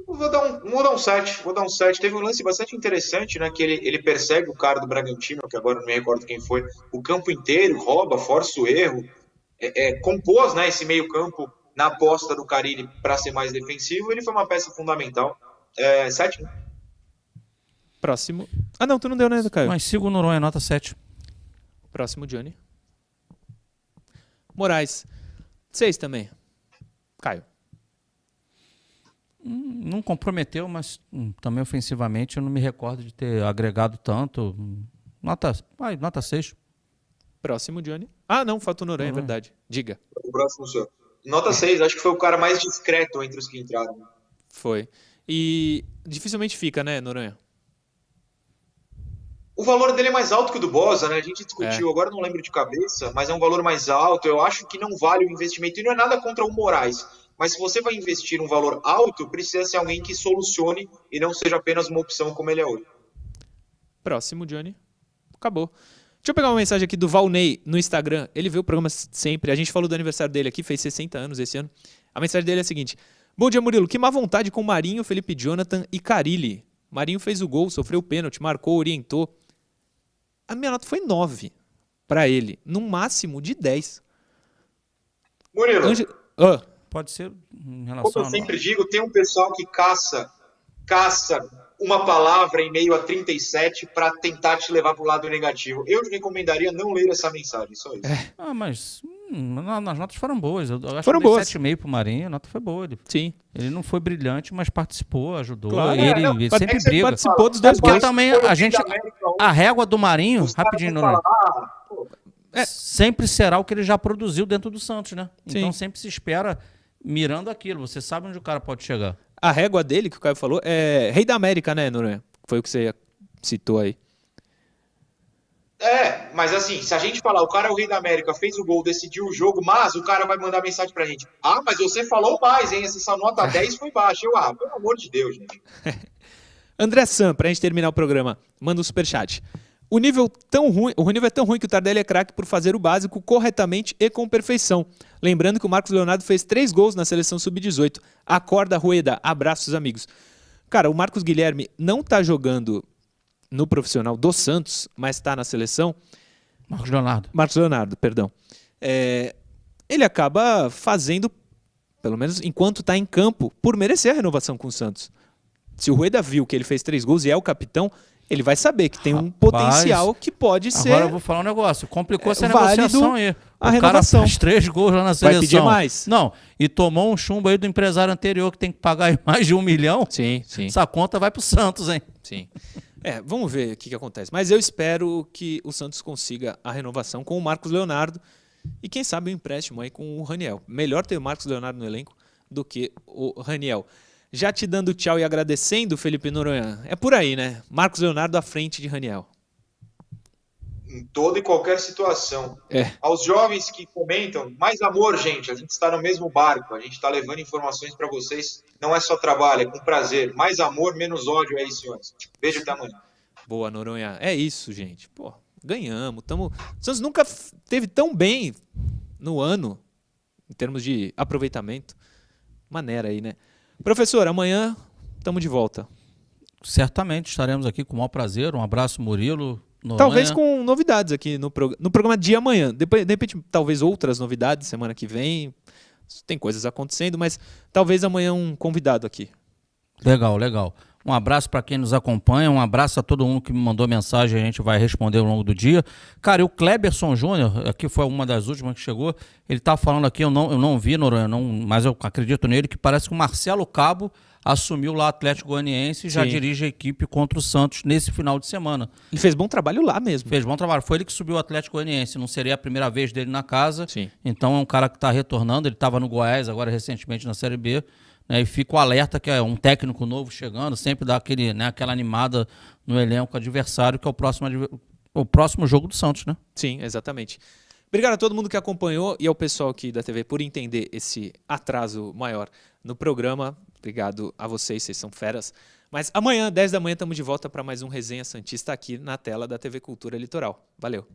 Vou dar um 7. Vou dar um 7. Teve um lance bastante interessante, né? Que ele persegue o cara do Bragantino, que agora não me recordo quem foi, o campo inteiro, rouba, força o erro. Compôs, né, esse meio campo na aposta do Carille para ser mais defensivo. Ele foi uma peça fundamental. 7. Próximo. Ah, não, tu não deu, né, Caio? Mas siga o Noronha, nota 7. Próximo, Johnny. Moraes. 6 também. Caio. Não comprometeu, mas também ofensivamente eu não me recordo de ter agregado tanto. Nota 6. Próximo, Johnny. Ah, não, falta o Noronha, é verdade. Diga. O próximo senhor. Nota 6, acho que foi o cara mais discreto entre os que entraram. Foi. E dificilmente fica, né, Noronha? O valor dele é mais alto que o do Bosa, né? A gente discutiu, agora não lembro de cabeça, mas é um valor mais alto. Eu acho que não vale o investimento. E não é nada contra o Moraes. Mas se você vai investir um valor alto, precisa ser alguém que solucione e não seja apenas uma opção como ele é hoje. Próximo, Johnny. Acabou. Deixa eu pegar uma mensagem aqui do Valnei no Instagram. Ele vê o programa sempre. A gente falou do aniversário dele aqui, fez 60 anos esse ano. A mensagem dele é a seguinte. Bom dia, Murilo. Que má vontade com Marinho, Felipe Jonathan e Carille. Marinho fez o gol, sofreu o pênalti, marcou, orientou. A minha nota foi 9 para ele. No máximo de 10. Murilo, Pode ser em relação como eu sempre digo, tem um pessoal que caça uma palavra em meio a 37 para tentar te levar para o lado negativo. Eu recomendaria não ler essa mensagem, só isso. Mas nas notas foram boas. Eu acho Foram que eu dei boas. 7,5 pro Marinho, a nota foi boa. Sim. Ele não foi brilhante, mas participou, ajudou. Claro. Ele sempre briga. Participou dos dois Porque gols. também a régua do Marinho, rapidinho, Noronha, Falar, sempre será o que ele já produziu dentro do Santos, né? Então Sim. sempre se espera mirando aquilo. Você sabe onde o cara pode chegar. A régua dele, que o Caio falou, é Rei da América, né, Noronha? Foi o que você citou aí. mas assim, se a gente falar, o cara é o Rei da América, fez o gol, decidiu o jogo, mas o cara vai mandar mensagem pra gente. Ah, mas você falou mais, hein? Essa nota 10 foi baixa. Pelo amor de Deus, gente. André Sam, pra gente terminar o programa, manda um superchat. O nível é tão ruim que o Tardelli é craque por fazer o básico corretamente e com perfeição. Lembrando que o Marcos Leonardo fez 3 gols na seleção sub-18. Acorda, Rueda. Abraços, amigos. Cara, o Marcos Guilherme não tá jogando no profissional do Santos, mas tá na seleção. Marcos Leonardo, perdão. Ele acaba fazendo, pelo menos enquanto tá em campo, por merecer a renovação com o Santos. Se o Rueda viu que ele fez 3 gols e é o capitão, ele vai saber que tem um potencial que pode ser. Agora eu vou falar um negócio. Complicou essa válido negociação aí. a O renovação. cara fez 3 gols lá na seleção. Vai pedir mais. Não, e tomou um chumbo aí do empresário anterior que tem que pagar aí mais de 1 milhão. Sim. Essa conta vai pro Santos, hein? Sim. Vamos ver o que acontece. Mas eu espero que o Santos consiga a renovação com o Marcos Leonardo e quem sabe o empréstimo aí com o Raniel. Melhor ter o Marcos Leonardo no elenco do que o Raniel. Já te dando tchau e agradecendo, Felipe Noronha. É por aí, né? Marcos Leonardo à frente de Raniel. Em toda e qualquer situação. Aos jovens que comentam, mais amor, gente. A gente está no mesmo barco. A gente está levando informações para vocês. Não é só trabalho, é com prazer. Mais amor, menos ódio. É isso, senhores. Beijo até amanhã. Boa, Noronha. É isso, gente. Pô, ganhamos. O Santos nunca teve tão bem no ano, em termos de aproveitamento. Maneira aí, né? Professor, amanhã estamos de volta. Certamente estaremos aqui com o maior prazer. Um abraço, Murilo. Noronha. Talvez com novidades aqui no programa de amanhã. De repente, talvez outras novidades semana que vem. Tem coisas acontecendo, mas talvez amanhã um convidado aqui. Legal. Um abraço para quem nos acompanha, um abraço a todo mundo que me mandou mensagem, a gente vai responder ao longo do dia. Cara, e o Kleberson Júnior, aqui foi uma das últimas que chegou, ele tá falando aqui, eu não vi, Noronha, mas eu acredito nele, que parece que o Marcelo Cabo assumiu lá o Atlético Goianiense e já dirige a equipe contra o Santos nesse final de semana. Ele fez bom trabalho lá mesmo. Fez bom trabalho. Foi ele que subiu o Atlético Goianiense, não seria a primeira vez dele na casa. Sim. Então é um cara que está retornando, ele estava no Goiás agora recentemente na Série B. E fica o alerta que é um técnico novo chegando, sempre dá aquela animada no elenco adversário, que é o próximo jogo do Santos, né? Sim, exatamente. Obrigado a todo mundo que acompanhou e ao pessoal aqui da TV por entender esse atraso maior no programa. Obrigado a vocês são feras. Mas amanhã, 10 da manhã, estamos de volta para mais um Resenha Santista aqui na tela da TV Cultura Litoral. Valeu!